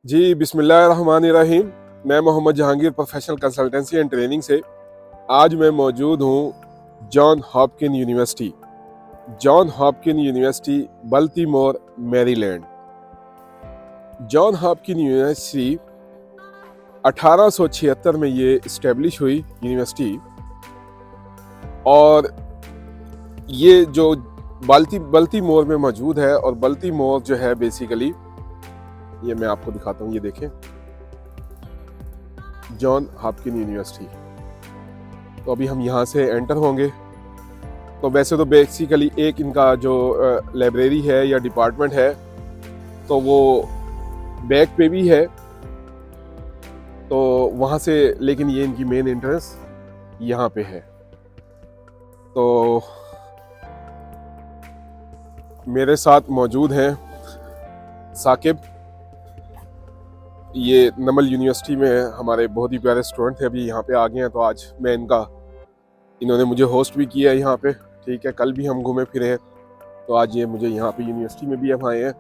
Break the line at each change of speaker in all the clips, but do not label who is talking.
जी, बिस्मिल्लाहिर्रहमानिर्रहीम। मैं Mohammad Jahangir professional consultancy and training से आज मैं मौजूद हूँ John Hopkin university. John Hopkin university Baltimore, Maryland. John Hopkin university 1876 में ये इस्टेब्लिश हुई यूनिवर्सिटी, और ये जो बल्टीमोर में मौजूद है। और बल्टीमोर जो है बेसिकली, ये मैं आपको दिखाता हूँ, ये देखें, जॉन हॉपकिन यूनिवर्सिटी। तो अभी हम यहाँ से एंटर होंगे। तो वैसे तो बेसिकली एक इनका जो लाइब्रेरी है या डिपार्टमेंट है, तो वो बैक पे भी है, तो वहाँ से, लेकिन ये इनकी मेन एंट्रेंस यहाँ पे है। तो मेरे साथ मौजूद हैं साकिब। ये नमल यूनिवर्सिटी में हमारे बहुत ही प्यारे स्टूडेंट थे, अभी यहाँ पे आ गए हैं। तो आज मैं इन्होंने मुझे होस्ट भी किया है यहाँ पे, ठीक है। कल भी हम घूमे फिरे हैं, तो आज ये मुझे यहाँ पे यूनिवर्सिटी में भी हम आए हैं।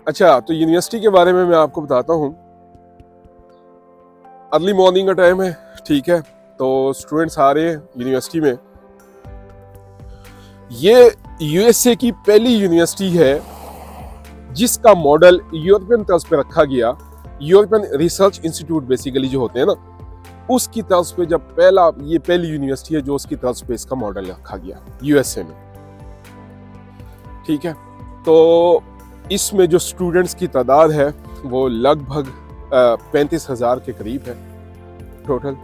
अच्छा, तो यूनिवर्सिटी के बारे में मैं आपको बताता हूँ। अर्ली मॉर्निंग का टाइम है, ठीक है। तो स्टूडेंट्स आ रहे हैं यूनिवर्सिटी में। ये यूएसए की पहली यूनिवर्सिटी है जिसका मॉडल यूरोपियन तर्ज पे रखा गया। यूरोपियन रिसर्च इंस्टीट्यूट बेसिकली जो होते हैं ना, उसकी तर्ज पे जब ये पहली यूनिवर्सिटी है जो उसकी तर्ज पे इसका मॉडल रखा गया यूएसए में, ठीक है। तो इसमें जो स्टूडेंट्स की तादाद है वो लगभग 35,000 के करीब है टोटल,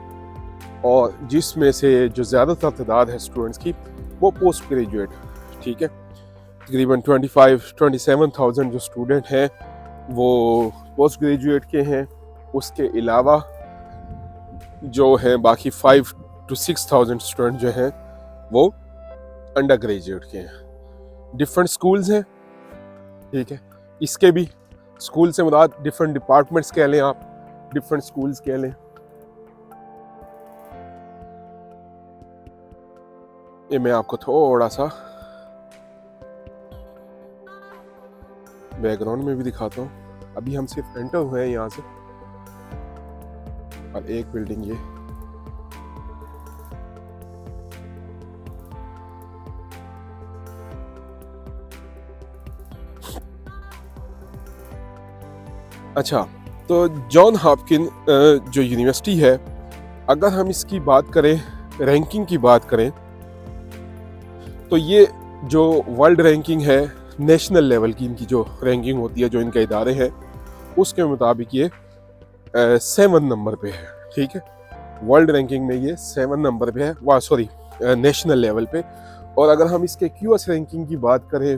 और जिसमें से जो ज़्यादातर तादाद है स्टूडेंट्स की वो पोस्ट ग्रेजुएट, ठीक है। तकरीबन 27,000 जो स्टूडेंट हैं वो पोस्ट ग्रेजुएट के हैं। उसके अलावा जो है बाकी 5 to 6,000 स्टूडेंट जो हैं वो अंडर ग्रेजुएट के हैं। डिफरेंट स्कूल्स हैं, ठीक है। इसके भी स्कूल से मुराद डिफरेंट डिपार्टमेंट्स कह लें, आप डिफरेंट स्कूल्स कह लें। ये मैं आपको थोड़ा सा बैकग्राउंड में भी दिखाता हूँ। अभी हम सिर्फ एंटर हुए हैं यहाँ से, और एक बिल्डिंग ये, अच्छा। तो जॉन हॉपकिन जो यूनिवर्सिटी है, अगर हम इसकी बात करें, रैंकिंग की बात करें, तो ये जो वर्ल्ड रैंकिंग है, नेशनल लेवल की इनकी जो रैंकिंग होती है, जो इनके इदारे हैं, उसके मुताबिक ये 7 नंबर पे है, ठीक है। वर्ल्ड रैंकिंग में ये 7 नंबर पे है, वाह सॉरी, नेशनल लेवल पे। और अगर हम इसके क्यूएस रैंकिंग की बात करें,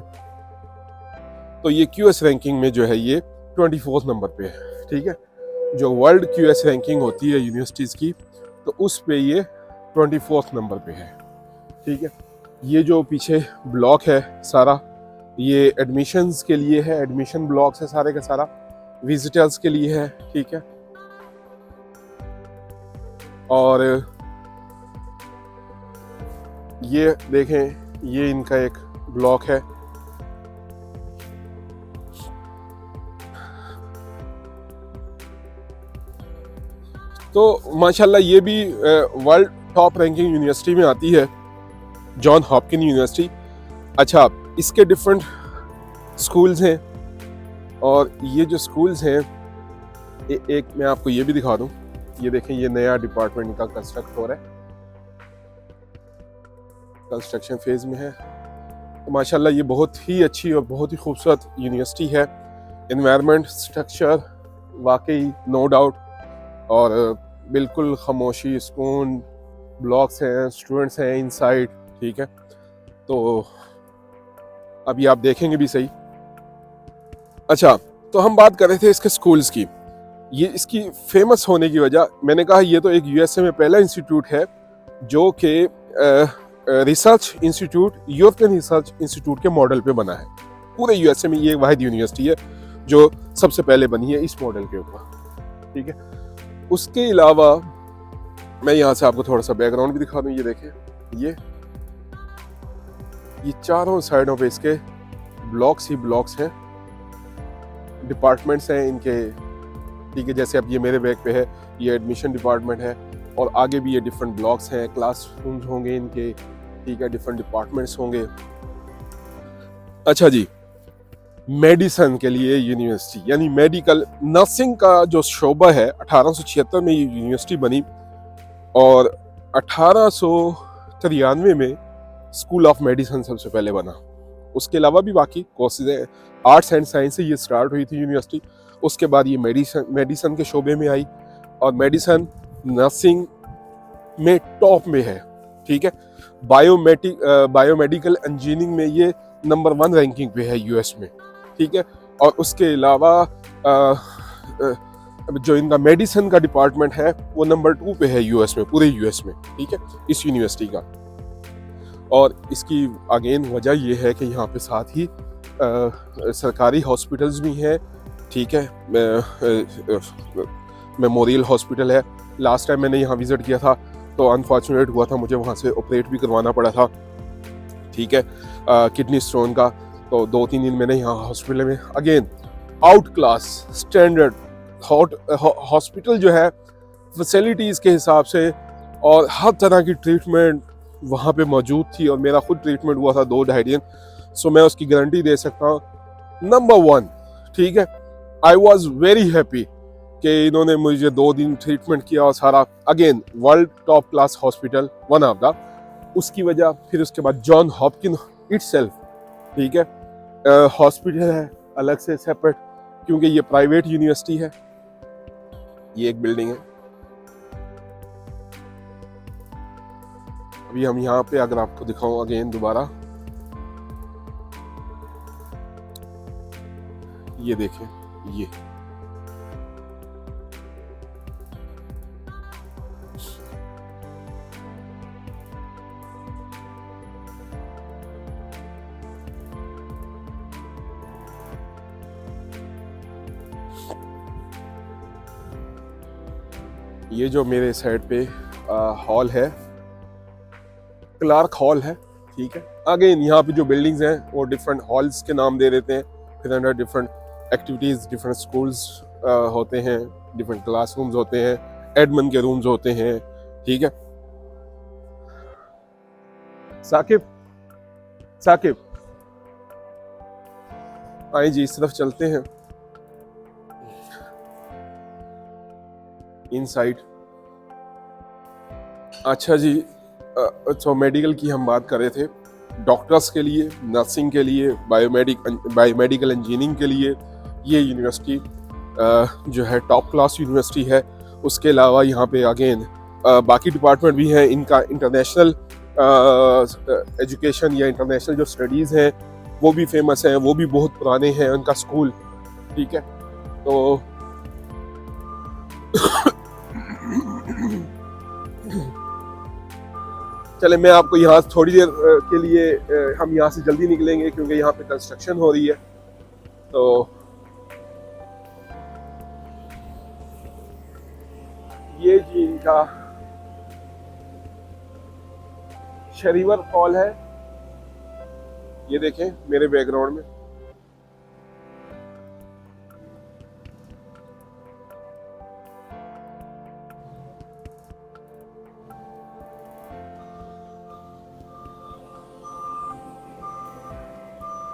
तो ये क्यूएस रैंकिंग में जो है ये 24 नंबर पे है, ठीक है। जो वर्ल्ड क्यूएस रैंकिंग होती है यूनिवर्सिटीज़ की, तो उस पे ये 24 नंबर पे है, ठीक है। ये जो पीछे ब्लॉक है सारा, ये एडमिशन्स के लिए है, एडमिशन ब्लॉक्स है सारे का सारा, विजिटर्स के लिए है, ठीक है। और ये देखें, ये इनका एक ब्लॉक है। तो माशाल्लाह ये भी वर्ल्ड टॉप रैंकिंग यूनिवर्सिटी में आती है, जॉन हॉपकिन यूनिवर्सिटी। अच्छा, इसके डिफरेंट स्कूल्स हैं, और ये जो स्कूल्स हैं, एक मैं आपको ये भी दिखा दूं। ये देखें, ये नया डिपार्टमेंट का कंस्ट्रक्ट हो रहा है, कंस्ट्रक्शन फेज में है। तो माशाल्लाह ये बहुत ही अच्छी और बहुत ही खूबसूरत यूनिवर्सिटी है। एनवायरनमेंट, स्ट्रक्चर वाकई नो डाउट, और बिल्कुल खामोशी, सुकून, ब्लॉक्स हैं, स्टूडेंट्स हैं इनसाइड, ठीक है। तो अभी आप देखेंगे भी सही। अच्छा, तो हम बात कर रहे थे इसके स्कूल्स की। ये इसकी फेमस होने की वजह, मैंने कहा ये तो एक यूएसए में पहला इंस्टीट्यूट है जो कि research institute, European research institute के मॉडल पे बना है। पूरे यूएसए में ये वाहिद यूनिवर्सिटी है जो सबसे पहले बनी है इस मॉडल के ऊपर, ठीक है। उसके अलावा मैं यहाँ से आपको थोड़ा सा बैकग्राउंड भी दिखा दूँ। ये देखें, ये चारों साइडों पे इसके ब्लॉक्स ही ब्लॉक्स हैं, डिपार्टमेंट्स हैं इनके, ठीक है। जैसे अब ये मेरे बैग पे है, ये एडमिशन डिपार्टमेंट है, और आगे भी ये डिफरेंट ब्लॉक्स हैं, क्लासरूम्स होंगे इनके, ठीक है, डिफरेंट डिपार्टमेंट्स होंगे। अच्छा जी, मेडिसिन के लिए यूनिवर्सिटी, यानी मेडिकल नर्सिंग का जो शोबा है, 1876 में ये यूनिवर्सिटी बनी, और 1893 में स्कूल ऑफ मेडिसिन सबसे पहले बना। उसके अलावा भी बाकी कोर्सेज है, आर्ट्स एंड साइंस से ये स्टार्ट हुई थी यूनिवर्सिटी। उसके बाद ये मेडिसिन के शोबे में आई, और मेडिसिन नर्सिंग में टॉप में है, ठीक है। बायोमेडिकल इंजीनियरिंग में ये नंबर 1 रैंकिंग पे है यूएस में, ठीक है। और उसके अलावा जो इनका मेडिसिन का डिपार्टमेंट है वो नंबर 2 पे है यूएस में, पूरे यूएस में, ठीक है, इस यूनिवर्सिटी का। और इसकी अगेन वजह ये है कि यहाँ पे साथ ही सरकारी हॉस्पिटल्स भी हैं, ठीक है। मेमोरियल हॉस्पिटल है। लास्ट टाइम मैंने यहाँ विजिट किया था तो अनफॉर्चुनेट हुआ था, मुझे वहाँ से ऑपरेट भी करवाना पड़ा था, ठीक है, किडनी स्टोन का। तो 2-3 दिन मैंने यहाँ हॉस्पिटल में, again out class standard hospital जो है, फैसिलिटीज़ के हिसाब से और हर तरह की ट्रीटमेंट वहाँ पे मौजूद थी। और मेरा खुद ट्रीटमेंट हुआ था 2-2.5 दिन, सो मैं उसकी गारंटी दे सकता हूँ, नंबर 1, ठीक है। आई वॉज वेरी हैप्पी कि इन्होंने मुझे 2 दिन ट्रीटमेंट किया, और सारा again world top class hospital, one of the, उसकी वजह। फिर उसके बाद जॉन हॉपकिन इटसेल्फ, ठीक है, हॉस्पिटल है अलग से सेपरेट, क्योंकि ये प्राइवेट यूनिवर्सिटी है। ये एक बिल्डिंग है। अभी हम यहाँ पे, अगर आपको दिखाऊं अगेन दोबारा, ये देखें, ये जो मेरे साइड पे हॉल है, क्लार्क हॉल है, ठीक है। अगेन यहाँ पे जो बिल्डिंग्स हैं वो डिफरेंट हॉल्स के नाम दे देते हैं, फिर अंदर डिफरेंट एक्टिविटीज़, डिफरेंट स्कूल्स होते हैं, डिफरेंट क्लासरूम्स होते हैं, एडमिन के रूम्स होते हैं, ठीक है। साकिब आए जी, इस तरफ चलते हैं इनसाइड। अच्छा जी, तो मेडिकल की हम बात कर रहे थे, डॉक्टर्स के लिए, नर्सिंग के लिए, बायोमेडिकल इंजीनियरिंग के लिए ये यूनिवर्सिटी जो है टॉप क्लास यूनिवर्सिटी है। उसके अलावा यहाँ पे अगेन बाकी डिपार्टमेंट भी हैं इनका, इंटरनेशनल एजुकेशन या इंटरनेशनल जो स्टडीज़ हैं वो भी फेमस हैं, वो भी बहुत पुराने हैं उनका स्कूल, ठीक है। तो चले, मैं आपको यहाँ थोड़ी देर के लिए, हम यहाँ से जल्दी निकलेंगे क्योंकि यहाँ पे कंस्ट्रक्शन हो रही है। तो ये जी इनका शरीवर हॉल है, ये देखें मेरे बैकग्राउंड में।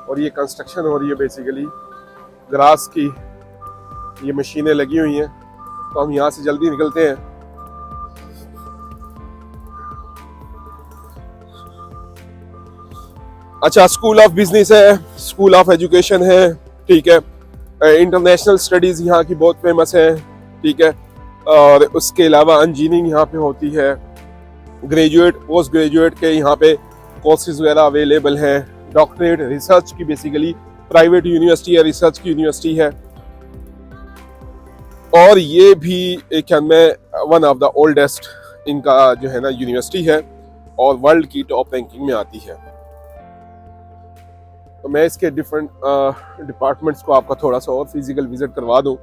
और ये कंस्ट्रक्शन हो रही है बेसिकली, ग्रास की ये मशीनें लगी हुई हैं। तो हम यहाँ से जल्दी निकलते हैं। अच्छा, स्कूल ऑफ बिजनेस है, स्कूल ऑफ एजुकेशन है, ठीक है। इंटरनेशनल स्टडीज़ यहाँ की बहुत फेमस है, ठीक है। और उसके अलावा इंजीनियरिंग यहाँ पे होती है, ग्रेजुएट, पोस्ट ग्रेजुएट के यहाँ पे कोर्सेज वगैरह अवेलेबल हैं। डॉक्टरेट, रिसर्च की बेसिकली प्राइवेट यूनिवर्सिटी है, रिसर्च की यूनिवर्सिटी है। और ये भी एक में वन ऑफ द ओल्डेस्ट इनका जो है ना यूनिवर्सिटी है, और वर्ल्ड की टॉप रैंकिंग में आती है। तो मैं इसके डिफरेंट डिपार्टमेंट्स को आपका थोड़ा सा और फिजिकल विजिट करवा दूं।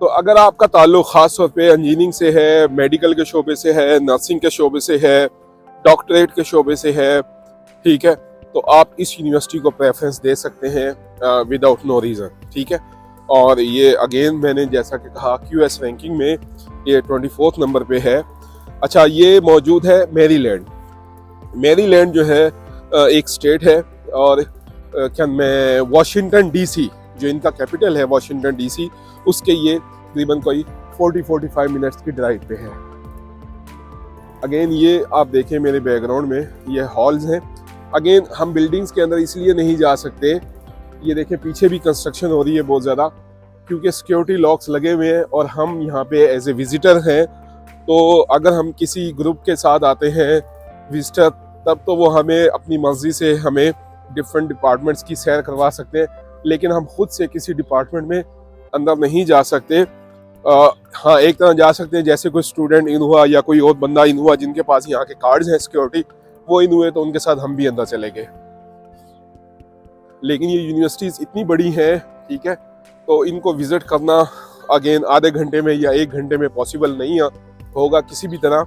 तो अगर आपका ताल्लुक खास तौर पे इंजीनियरिंग से है, मेडिकल के शोबे से है, नर्सिंग के शोबे से है, डॉक्टरेट के शोबे से है, ठीक है, तो आप इस यूनिवर्सिटी को प्रेफरेंस दे सकते हैं विदाउट नो रीज़न, ठीक है। और ये अगेन मैंने जैसा कि कहा क्यूएस रैंकिंग में ये 24 नंबर पे है। अच्छा, ये मौजूद है मैरीलैंड। मैरीलैंड जो है एक स्टेट है, और क्या मैं वाशिंगटन डीसी जो इनका कैपिटल है वाशिंगटन डीसी, उसके ये तकरीबन कोई 40-45 मिनट्स की ड्राइव पे है। अगेन ये आप देखें मेरे बैकग्राउंड में ये हॉल्स हैं। अगेन हम बिल्डिंग्स के अंदर इसलिए नहीं जा सकते, ये देखें पीछे भी कंस्ट्रक्शन हो रही है बहुत ज़्यादा, क्योंकि सिक्योरिटी लॉक्स लगे हुए हैं और हम यहाँ पे एज ए विजिटर हैं। तो अगर हम किसी ग्रुप के साथ आते हैं विजिटर, तब तो वो हमें अपनी मर्जी से हमें डिफरेंट डिपार्टमेंट्स की सैर करवा सकते हैं, लेकिन हम खुद से किसी डिपार्टमेंट में अंदर नहीं जा सकते। हाँ, एक तरह जा सकते हैं, जैसे कोई स्टूडेंट इन हुआ या कोई और बंदा इन हुआ जिनके पास यहाँ के कार्ड्स हैं सिक्योरिटी, वो इन हुए तो उनके साथ हम भी अंदर चले गए। लेकिन ये यूनिवर्सिटीज़ इतनी बड़ी हैं, ठीक है, तो इनको विजिट करना अगेन आधे घंटे में या 1 घंटे में पॉसिबल नहीं होगा किसी भी तरह।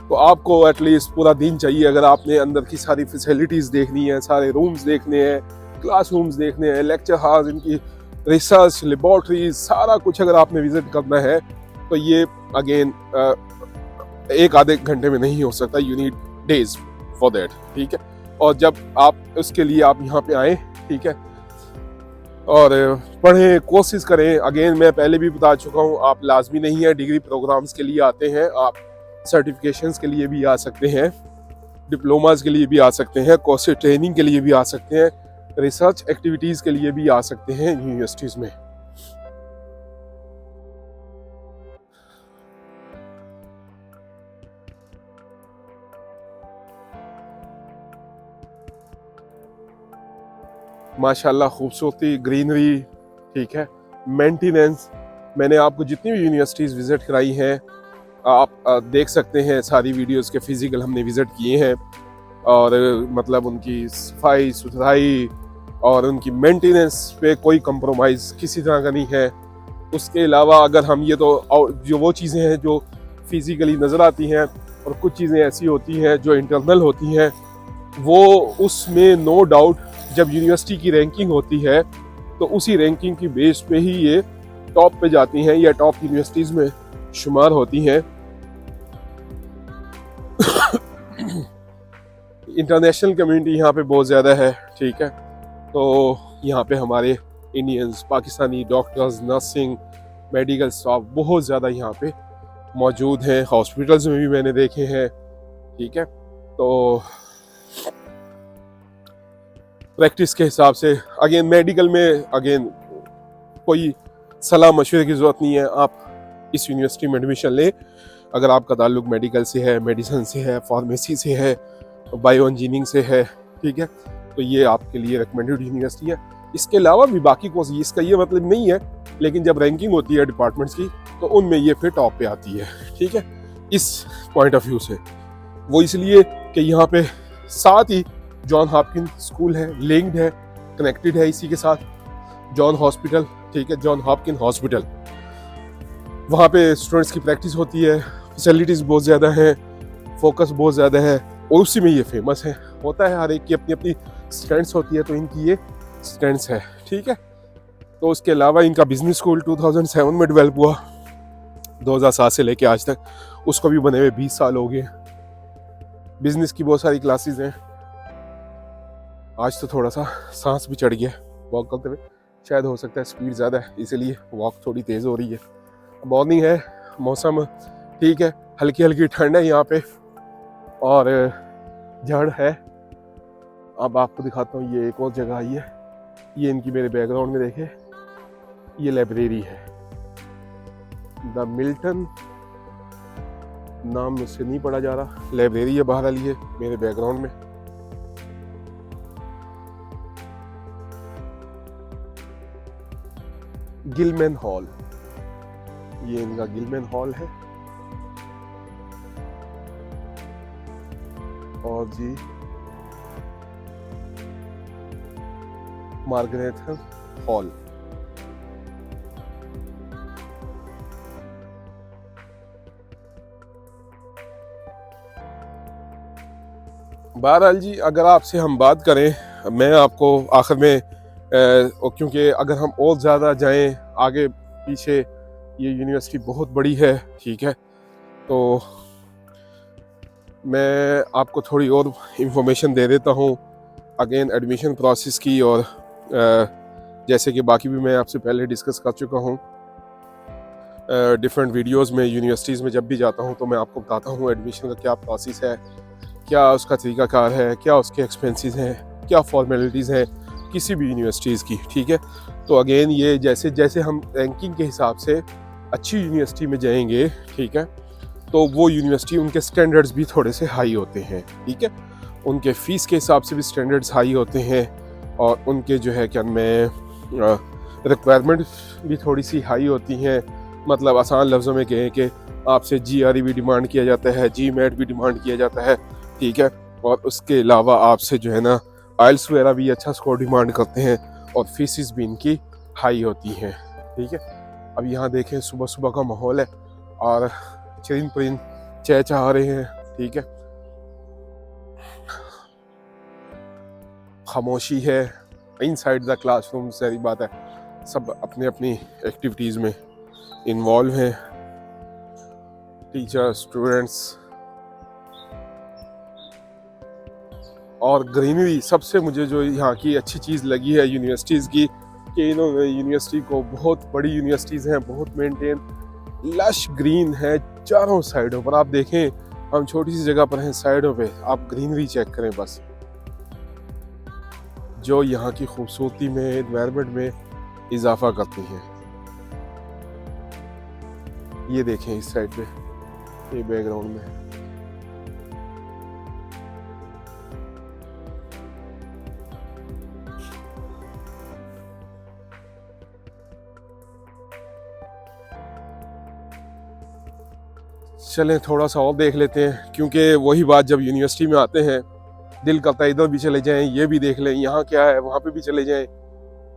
तो आपको एटलीस्ट पूरा दिन चाहिए अगर आपने अंदर की सारी फैसिलिटीज़ देखनी है, सारे रूम्स देखने हैं, क्लासरूम्स देखने हैं, लेक्चर हॉल्स, इनकी रिसर्च लेबॉर्ट्रीज, सारा कुछ अगर आपने विजिट करना है तो ये अगेन 1 आधे घंटे में नहीं हो सकता। You need days for that, ठीक है। और जब आप उसके लिए आप यहाँ पे आए, ठीक है, और पढ़ें, कोशिश करें। अगेन मैं पहले भी बता चुका हूँ, आप लाजमी नहीं है डिग्री प्रोग्राम्स के लिए आते हैं, आप सर्टिफिकेशंस के लिए भी आ सकते हैं, डिप्लोमास के लिए भी आ सकते हैं, कोर्स ट्रेनिंग के लिए भी आ सकते हैं, रिसर्च एक्टिविटीज़ के लिए भी आ सकते हैं यूनिवर्सिटीज़ में। माशाल्लाह खूबसूरती, ग्रीनरी, ठीक है, मेंटेनेंस। मैंने आपको जितनी भी यूनिवर्सिटीज़ विज़िट कराई हैं आप देख सकते हैं, सारी वीडियोस के फिज़िकल हमने विज़िट किए हैं, और मतलब उनकी सफाई सुथराई और उनकी मेंटेनेंस पे कोई कंप्रोमाइज़ किसी तरह का नहीं है। उसके अलावा अगर हम ये तो जो वो चीज़ें हैं जो फिज़िकली नज़र आती हैं, और कुछ चीज़ें ऐसी होती हैं जो इंटरनल होती हैं, वो उसमें नो डाउट जब यूनिवर्सिटी की रैंकिंग होती है तो उसी रैंकिंग की बेस पे ही ये टॉप पे जाती हैं या टॉप यूनिवर्सिटीज़ में शुमार होती हैं। इंटरनेशनल कम्युनिटी यहाँ पे बहुत ज़्यादा है, ठीक है, तो यहाँ पे हमारे Indians, Pakistani doctors, nursing, medical staff बहुत ज़्यादा यहाँ पे मौजूद हैं। हॉस्पिटल्स में भी मैंने देखे हैं, ठीक है। तो प्रैक्टिस के हिसाब से अगेन मेडिकल में अगेन कोई सलाह मशवरे की ज़रूरत नहीं है, आप इस यूनिवर्सिटी में एडमिशन लें अगर आपका ताल्लुक मेडिकल से है, मेडिसिन से है, फार्मेसी से है, बायो इंजीनियरिंग से है, ठीक है, तो ये आपके लिए रिकमेंडेड यूनिवर्सिटी है। इसके अलावा भी बाकी कोर्स, इसका ये मतलब नहीं है, लेकिन जब रैंकिंग होती है डिपार्टमेंट्स की तो उनमें ये फिर टॉप पे आती है, ठीक है। इस पॉइंट ऑफ व्यू से वो इसलिए कि यहाँ पे साथ ही जॉन हॉपकिन स्कूल है, लिंक्ड है, कनेक्टेड है इसी के साथ, जॉन हॉस्पिटल, ठीक है, जॉन हॉपकिन हॉस्पिटल, वहाँ पे स्टूडेंट्स की प्रैक्टिस होती है, फैसिलिटीज़ बहुत ज़्यादा हैं, फोकस बहुत ज़्यादा है, और उसी में ये फेमस है। होता है हर एक की अपनी अपनी स्ट्रेंथ्स होती है, तो इनकी ये स्ट्रेंथ्स है, ठीक है। तो उसके अलावा इनका बिजनेस स्कूल 2007 में डेवलप हुआ, 2007 से लेके आज तक, उसको भी बने हुए 20 साल हो गए। बिजनेस की बहुत सारी क्लासेस हैं। आज तो थोड़ा सा सांस भी चढ़ गया वॉक करते हुए, शायद हो सकता है स्पीड ज़्यादा है इसलिए वॉक थोड़ी तेज़ हो रही है। मॉर्निंग है, मौसम ठीक है, हल्की हल्की ठंड है यहाँ पे, और झाड़ है। अब आपको दिखाता हूँ, ये एक और जगह आई है, ये इनकी मेरे बैकग्राउंड में देखे, ये लाइब्रेरी है, द मिल्टन, नाम मुझसे नहीं पढ़ा जा रहा, लाइब्रेरी है बाहर वाली है मेरे बैकग्राउंड में। गिलमैन हॉल, ये इनका गिलमैन हॉल है, और जी मार्गरेट हॉल। बहरहाल जी, अगर आपसे हम बात करें, मैं आपको आखिर में क्योंकि अगर हम और ज़्यादा जाएं आगे पीछे, ये यूनिवर्सिटी बहुत बड़ी है, ठीक है, तो मैं आपको थोड़ी और इंफॉर्मेशन दे देता हूँ अगेन एडमिशन प्रोसेस की। और जैसे कि बाकी भी मैं आपसे पहले डिस्कस कर चुका हूँ डिफरेंट वीडियोस में, यूनिवर्सिटीज़ में जब भी जाता हूँ तो मैं आपको बताता हूँ एडमिशन का क्या प्रोसेस है, क्या उसका तरीक़ाकार है, क्या उसके एक्सपेंसेस हैं, क्या फॉर्मेलिटीज़ हैं किसी भी यूनिवर्सिटीज़ की, ठीक है। तो अगेन ये जैसे जैसे हम रैंकिंग के हिसाब से अच्छी यूनिवर्सिटी में जाएंगे, ठीक है, तो वो यूनिवर्सिटी उनके स्टैंडर्ड्स भी थोड़े से हाई होते हैं, ठीक है, उनके फ़ीस के हिसाब से भी स्टैंडर्ड्स हाई होते हैं, और उनके जो है क्या मैं रिक्वायरमेंट भी थोड़ी सी हाई होती हैं। मतलब आसान लफ्ज़ों में कहें कि आपसे GRE भी डिमांड किया जाता है, GMAT भी डिमांड किया जाता है, ठीक है, और उसके अलावा आपसे जो है ना IELTS वगैरह भी अच्छा स्कोर डिमांड करते हैं, और फीसिस भी इनकी हाई होती हैं, ठीक है। अब यहाँ देखें सुबह सुबह का माहौल है और चरिंद परिंद चहचहा रहे हैं, ठीक है, खामोशी है इनसाइड द क्लासरूम। सारी बात है, सब अपने अपनी एक्टिविटीज़ में इन्वॉल्व हैं, टीचर, स्टूडेंट्स, और ग्रीनरी। सबसे मुझे जो यहाँ की अच्छी चीज़ लगी है यूनिवर्सिटीज़ की, कि इन्होंने यूनिवर्सिटी को, बहुत बड़ी यूनिवर्सिटीज़ हैं, बहुत मेंटेन, लश ग्रीन है चारों साइडों पर। आप देखें, हम छोटी सी जगह पर हैं, साइडों पे आप ग्रीनरी चेक करें बस, जो यहाँ की खूबसूरती में, एनवायरनमेंट में इजाफा करती हैं। ये देखें इस साइड पे, ये बैकग्राउंड में चलें थोड़ा सा और देख लेते हैं, क्योंकि वही बात, जब यूनिवर्सिटी में आते हैं दिल करता है इधर भी चले जाएं, ये भी देख लें यहाँ क्या है, वहाँ पे भी चले जाएं।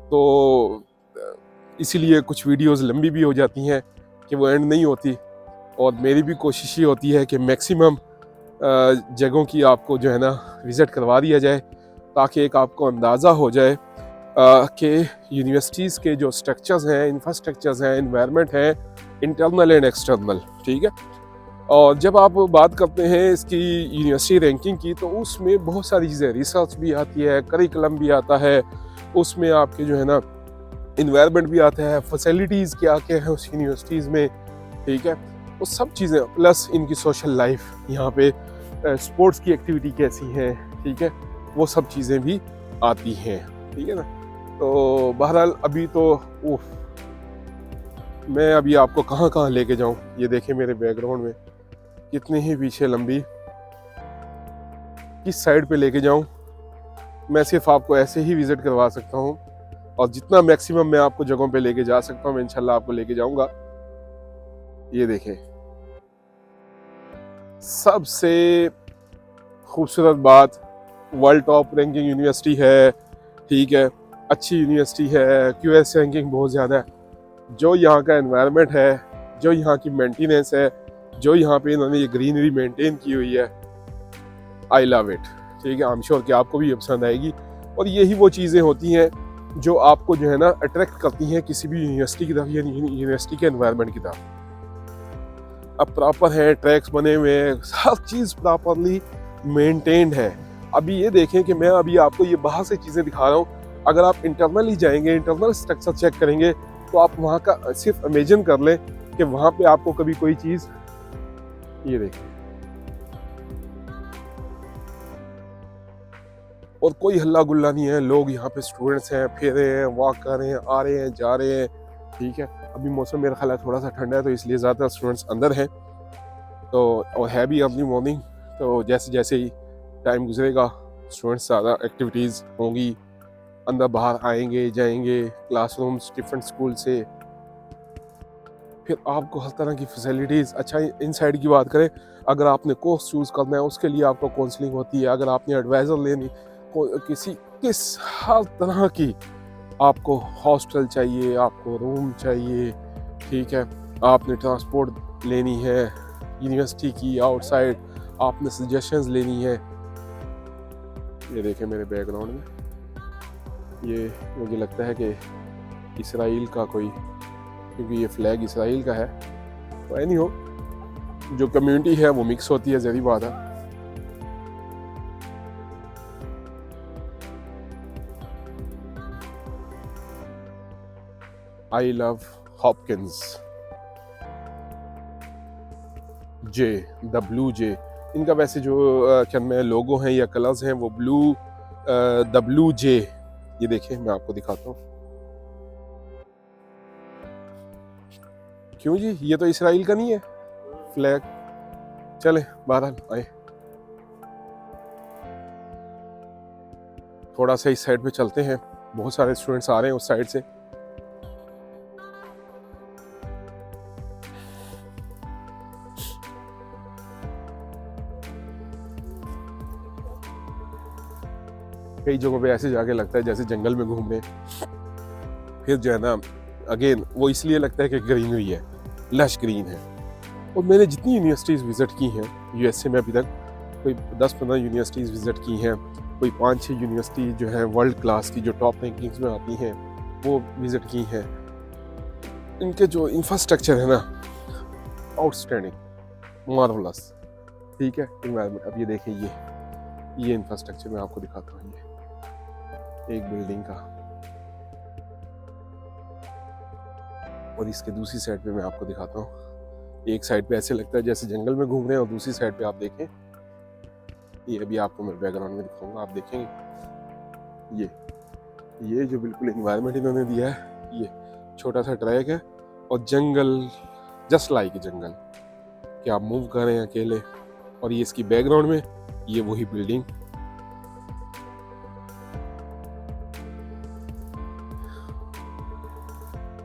तो इसीलिए कुछ वीडियोस लंबी भी हो जाती हैं कि वो एंड नहीं होती, और मेरी भी कोशिश ये होती है कि मैक्सिमम जगहों की आपको जो है ना विज़िट करवा दिया जाए, ताकि एक आपको अंदाज़ा हो जाए कि यूनिवर्सिटीज़ के जो स्ट्रक्चर्स हैं, इंफ्रास्ट्रक्चर्स हैं, इन्वायरमेंट है, इंटरनल एंड एक्सटर्नल, ठीक है। और जब आप बात करते हैं इसकी यूनिवर्सिटी रैंकिंग की, तो उसमें बहुत सारी चीज़ें, रिसर्च भी आती है, करिकुलम भी आता है, उसमें आपके जो है ना इन्वायरमेंट भी आता है, फैसिलिटीज़ क्या क्या है उस यूनिवर्सिटीज़ में, ठीक है, वो सब चीज़ें, प्लस इनकी सोशल लाइफ, यहाँ पे स्पोर्ट्स की एक्टिविटी कैसी हैं, ठीक है, वो सब चीज़ें भी आती हैं, ठीक है ना। तो बहरहाल अभी तो मैं अभी आपको कहाँ कहाँ लेके जाऊँ, ये देखें मेरे बैकग्राउंड में कितनी ही पीछे लंबी, किस साइड पे लेके जाऊँ, मैं सिर्फ आपको ऐसे ही विज़िट करवा सकता हूँ, और जितना मैक्सिमम मैं आपको जगहों पे लेके जा सकता हूँ मैं इंशाल्लाह आपको लेके जाऊंगा। ये देखें, सबसे खूबसूरत बात, वर्ल्ड टॉप रैंकिंग यूनिवर्सिटी है, ठीक है, अच्छी यूनिवर्सिटी है, QS रैंकिंग बहुत ज़्यादा है, जो यहाँ का एनवायरनमेंट है, जो यहाँ की मेंटेनेंस है, जो यहाँ पे इन्होंने ये ग्रीनरी मेंटेन की हुई है, आई लव इट, ठीक है। आई एम श्योर कि आपको भी ये पसंद आएगी, और यही वो चीज़ें होती हैं जो आपको जो है ना अट्रैक्ट करती हैं किसी भी यूनिवर्सिटी की तरफ, या यूनिवर्सिटी के एनवायरनमेंट की तरफ। अब प्रॉपर है, ट्रैक्स बने हुए हैं, हर चीज़ प्रॉपरली मेंटेन्ड है। अभी ये देखें कि मैं अभी आपको ये बाहर से चीज़ें दिखा रहा हूँ, अगर आप इंटरनली जाएंगे, इंटरनल स्ट्रक्चर चेक करेंगे, तो आप वहाँ का सिर्फ इमेजिन कर लें कि वहाँ पे आपको कभी कोई चीज़, ये देखें, और कोई हल्ला गुल्ला नहीं है, लोग यहाँ पे स्टूडेंट्स हैं, फिर रहे हैं, वॉक कर रहे हैं, आ रहे हैं, जा रहे हैं, ठीक है। अभी मौसम मेरा ख्याल है थोड़ा सा ठंडा है, तो इसलिए ज़्यादा स्टूडेंट्स अंदर हैं, तो और है भी अर्ली मॉर्निंग, तो जैसे जैसे ही टाइम गुजरेगा स्टूडेंट्स ज़्यादा एक्टिविटीज़ होंगी, अंदर बाहर आएंगे जाएंगे, क्लासरूम्स डिफरेंट स्कूल से, फिर आपको हर तरह की फैसिलिटीज़। अच्छा, इन साइड की बात करें, अगर आपने कोर्स चूज़ करना है उसके लिए आपको काउंसलिंग होती है, अगर आपने एडवाइज़र लेनी किस हर तरह की, आपको हॉस्टल चाहिए, आपको रूम चाहिए, ठीक है, आपने ट्रांसपोर्ट लेनी है यूनिवर्सिटी की, आउटसाइड आपने सजेशंस लेनी है, ये देखें मेरे बैकग्राउंड में, ये मुझे लगता है कि इसराइल का कोई, क्योंकि ये फ्लैग इसराइल का है। तो एनी हो, जो कम्युनिटी है वो मिक्स होती है, जरूरी बात है। I love Hopkins jay, the blue jay. इनका वैसे जो क्या में लोगो हैं या कलर्स हैं वो ब्लू, द ब्लू जे। ये देखिए मैं आपको दिखाता हूँ। क्यों जी, ये तो इसराइल का नहीं है फ्लैग। चले बहरहाल आए, थोड़ा सा इस साइड पे चलते हैं, बहुत सारे स्टूडेंट्स आ रहे हैं उस साइड से। कई जगहों पे ऐसे जाके लगता है जैसे जंगल में घूम रहे हैं। फिर जो है ना, अगेन वो इसलिए लगता है कि ग्रीनरी है, लश ग्रीन है। और मैंने जितनी यूनिवर्सिटीज़ विज़िट की हैं यूएसए में अभी तक, कोई 10-15 यूनिवर्सिटीज़ विज़िट की हैं, कोई 5-6 यूनिवर्सिटी जो है वर्ल्ड क्लास की, जो टॉप रैंकिंग्स में आती हैं, वो विज़िट की हैं। इनके जो इंफ्रास्ट्रक्चर है ना, आउटस्टैंडिंग, मार्वलस, ठीक है। इन्वायरमेंट, अब ये देखें, ये इंफ्रास्ट्रक्चर मैं आपको दिखाता हूँ। ये एक बिल्डिंग का, और इसके दूसरी साइड पे मैं आपको दिखाता हूँ। एक साइड पे ऐसे लगता है जैसे जंगल में घूम रहे हैं, और दूसरी साइड पे आप देखें, ये अभी आपको मैं बैकग्राउंड में दिखाऊंगा, आप देखेंगे ये जो बिल्कुल एनवायरनमेंट इन्होंने दिया है, ये छोटा सा ट्रैक है और जंगल, जस्ट लाइक जंगल, कि आप मूव कर रहे हैं अकेले। और ये इसकी बैकग्राउंड में ये वही बिल्डिंग,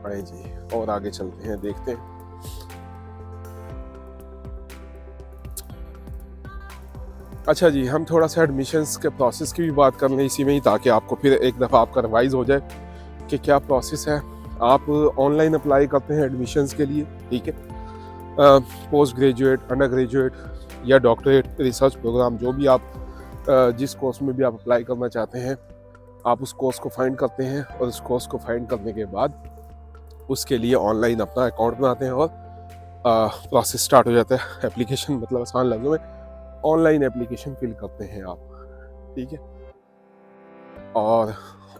आए जी और आगे चलते हैं, देखते हैं। अच्छा जी, हम थोड़ा सा एडमिशन्स के प्रोसेस की भी बात कर लें इसी में ही, ताकि आपको फिर एक दफ़ा आपका रिवाइज हो जाए कि क्या प्रोसेस है। आप ऑनलाइन अप्लाई करते हैं एडमिशन्स के लिए, ठीक है। पोस्ट ग्रेजुएट, अंडर ग्रेजुएट या डॉक्टरेट, रिसर्च प्रोग्राम, जो भी आप जिस कोर्स में भी आप अप्लाई करना चाहते हैं, आप उस कोर्स को फाइंड करते हैं, और उस कोर्स को फाइंड करने के बाद उसके लिए ऑनलाइन अपना अकाउंट बनाते हैं, और प्रोसेस स्टार्ट हो जाता है। एप्लीकेशन, मतलब आसान लफ्ज़ों में ऑनलाइन एप्लीकेशन फिल करते हैं आप, ठीक है। और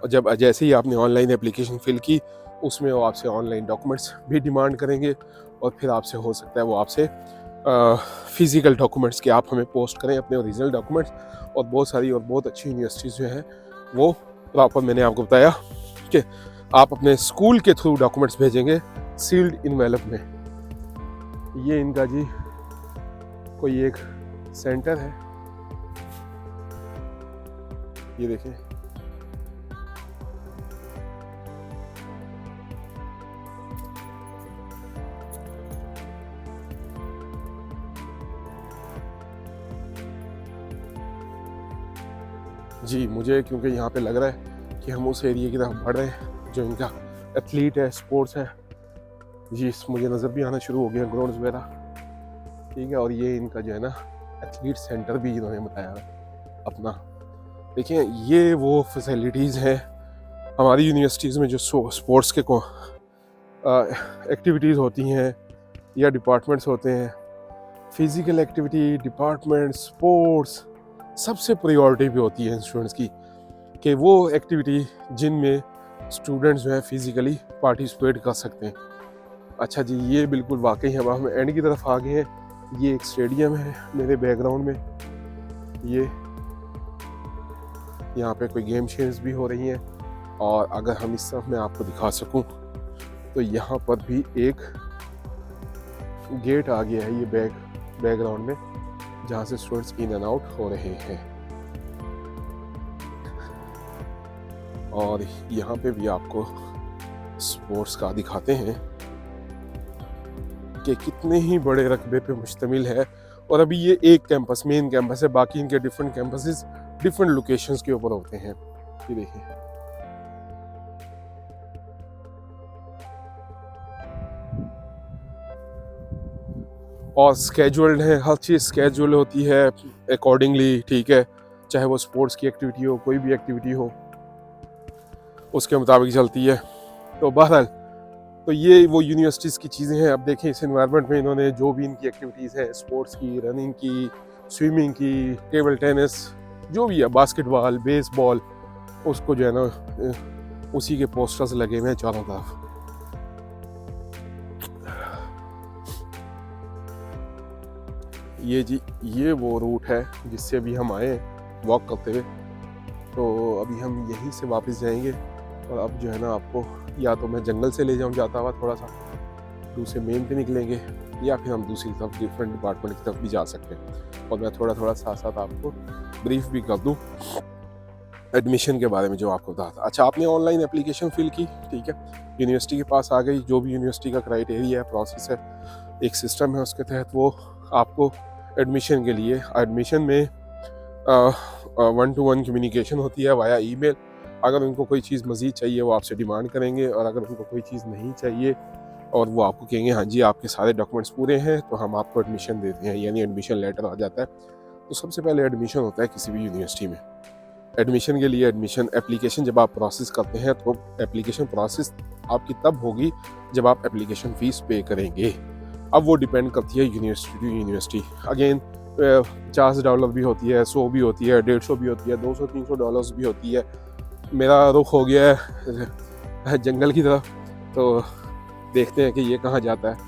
जब जैसे ही आपने ऑनलाइन एप्लीकेशन फिल की, उसमें वो आपसे ऑनलाइन डॉक्यूमेंट्स भी डिमांड करेंगे, और फिर आपसे हो सकता है वो आपसे फिज़िकल डॉक्यूमेंट्स के आप हमें पोस्ट करें, अपने ओरिजिनल डॉक्यूमेंट्स। और बहुत सारी और बहुत अच्छी यूनिवर्सिटीज़ जो हैं वो प्रॉपर, मैंने आपको बताया कि आप अपने स्कूल के थ्रू डॉक्यूमेंट्स भेजेंगे सील्ड इनवेलप में। ये इनका जी कोई एक सेंटर है, ये देखें, जी। मुझे क्योंकि यहाँ पे लग रहा है कि हम उस एरिया की तरफ बढ़ रहे हैं जो इनका एथलीट है, स्पोर्ट्स है जी, मुझे नज़र भी आना शुरू हो गया ग्राउंड्स वगैरह, ठीक है। और ये इनका जो है ना एथलीट सेंटर भी इन्होंने बताया अपना। देखिए ये वो फैसिलिटीज़ हैं हमारी यूनिवर्सिटीज़ में जो स्पोर्ट्स के एक्टिविटीज़ होती हैं या डिपार्टमेंट्स होते हैं, फिज़िकल एक्टिविटी डिपार्टमेंट, स्पोर्ट्स, सबसे प्रायोरिटी भी होती है स्टूडेंट्स की, कि वो एक्टिविटी जिनमें स्टूडेंट्स जो है फिज़िकली पार्टिसिपेट कर सकते हैं। अच्छा जी, ये बिल्कुल वाकई है, हम एंड की तरफ आ गए हैं। ये एक स्टेडियम है मेरे बैकग्राउंड में, ये यहाँ पे कोई गेम शेम्स भी हो रही हैं। और अगर हम इस तरफ मैं आपको दिखा सकूं तो यहाँ पर भी एक गेट आ गया है, ये बैकग्राउंड में, जहाँ से स्टूडेंट्स इन एंड आउट हो रहे हैं। और यहाँ पे भी आपको स्पोर्ट्स का दिखाते हैं कि कितने ही बड़े रकबे पे मुश्तमिल है। और अभी ये एक कैंपस, मेन कैंपस है, बाकी इनके डिफरेंट कैंपसेस डिफरेंट लोकेशंस के ऊपर होते हैं। ये देखिए, और स्केड्यूल्ड है, हर चीज़ स्केड्यूल होती है अकॉर्डिंगली, ठीक है। चाहे वो स्पोर्ट्स की एक्टिविटी हो, कोई भी एक्टिविटी हो, उसके मुताबिक चलती है। तो बहरहाल तो ये वो यूनिवर्सिटीज़ की चीज़ें हैं। अब देखें इस एनवायरनमेंट में इन्होंने जो भी इनकी एक्टिविटीज़ हैं, स्पोर्ट्स की, रनिंग की, स्विमिंग की, टेबल टेनिस, जो भी है, बास्केटबॉल, बेसबॉल, उसको जो है ना उसी के पोस्टर्स लगे हुए हैं चारों तरफ। ये जी, ये वो रूट है जिससे अभी हम आए वॉक करते हुए। तो अभी हम यहीं से वापस जाएंगे और अब जो है ना आपको या तो मैं जंगल से ले जाऊँ जाता हुआ थोड़ा सा, दूसरे मेन पे निकलेंगे, या फिर हम दूसरी तरफ डिफरेंट डिपार्टमेंट की तरफ भी जा सकते हैं। और मैं थोड़ा थोड़ा साथ साथ आपको ब्रीफ भी कर दूँ एडमिशन के बारे में जो आपको बता था। अच्छा, आपने ऑनलाइन एप्लीकेशन फिल की, ठीक है, यूनिवर्सिटी के पास आ गई। जो भी यूनिवर्सिटी का क्राइटेरिया है, प्रोसेस है, एक सिस्टम है, उसके तहत वो आपको एडमिशन के लिए, एडमिशन में 1-to-1 कम्युनिकेशन होती है वाया ईमेल। अगर उनको कोई चीज़ मज़ीद चाहिए वो आपसे डिमांड करेंगे, और अगर उनको कोई चीज़ नहीं चाहिए और वो आपको कहेंगे हाँ जी आपके सारे डॉक्यूमेंट्स पूरे हैं, तो हम आपको एडमिशन देते हैं, यानी एडमिशन लेटर आ जाता है। तो सबसे पहले एडमिशन होता है किसी भी यूनिवर्सिटी में। एडमिशन के लिए एडमिशन एप्लीकेशन जब आप प्रोसेस करते हैं तो एप्लीकेशन प्रोसेस आपकी तब होगी जब आप एप्लीकेशन फ़ीस पे करेंगे। अब वो डिपेंड करती है यूनिवर्सिटी टू यूनिवर्सिटी। अगेन $50 भी होती है, 100 भी होती है, 150 भी होती है, $200-300 भी होती है। मेरा रुख हो गया है जंगल की तरफ, तो देखते हैं कि ये कहाँ जाता है।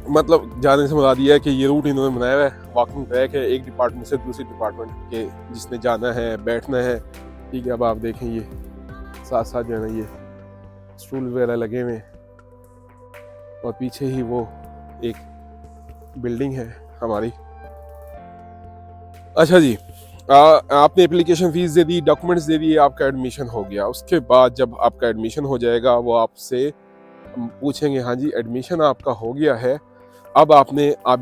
मतलब जाने से मुराद ये है कि ये रूट इन्होंने बनाया हुआ है, वॉकिंग ट्रैक है, एक डिपार्टमेंट से दूसरे डिपार्टमेंट के जिसने जाना है, बैठना है, ठीक है। अब आप देखें ये साथ साथ जो है ना ये स्टूल वगैरह लगे हुए हैं, और पीछे ही वो एक बिल्डिंग है हमारी। अच्छा जी, आपने एप्लीकेशन फ़ीस दे दी, डॉक्यूमेंट्स दे दिए, आपका एडमिशन हो गया। उसके बाद जब आपका एडमिशन हो जाएगा वो आपसे पूछेंगे हाँ जी एडमिशन आपका हो गया है, अब आप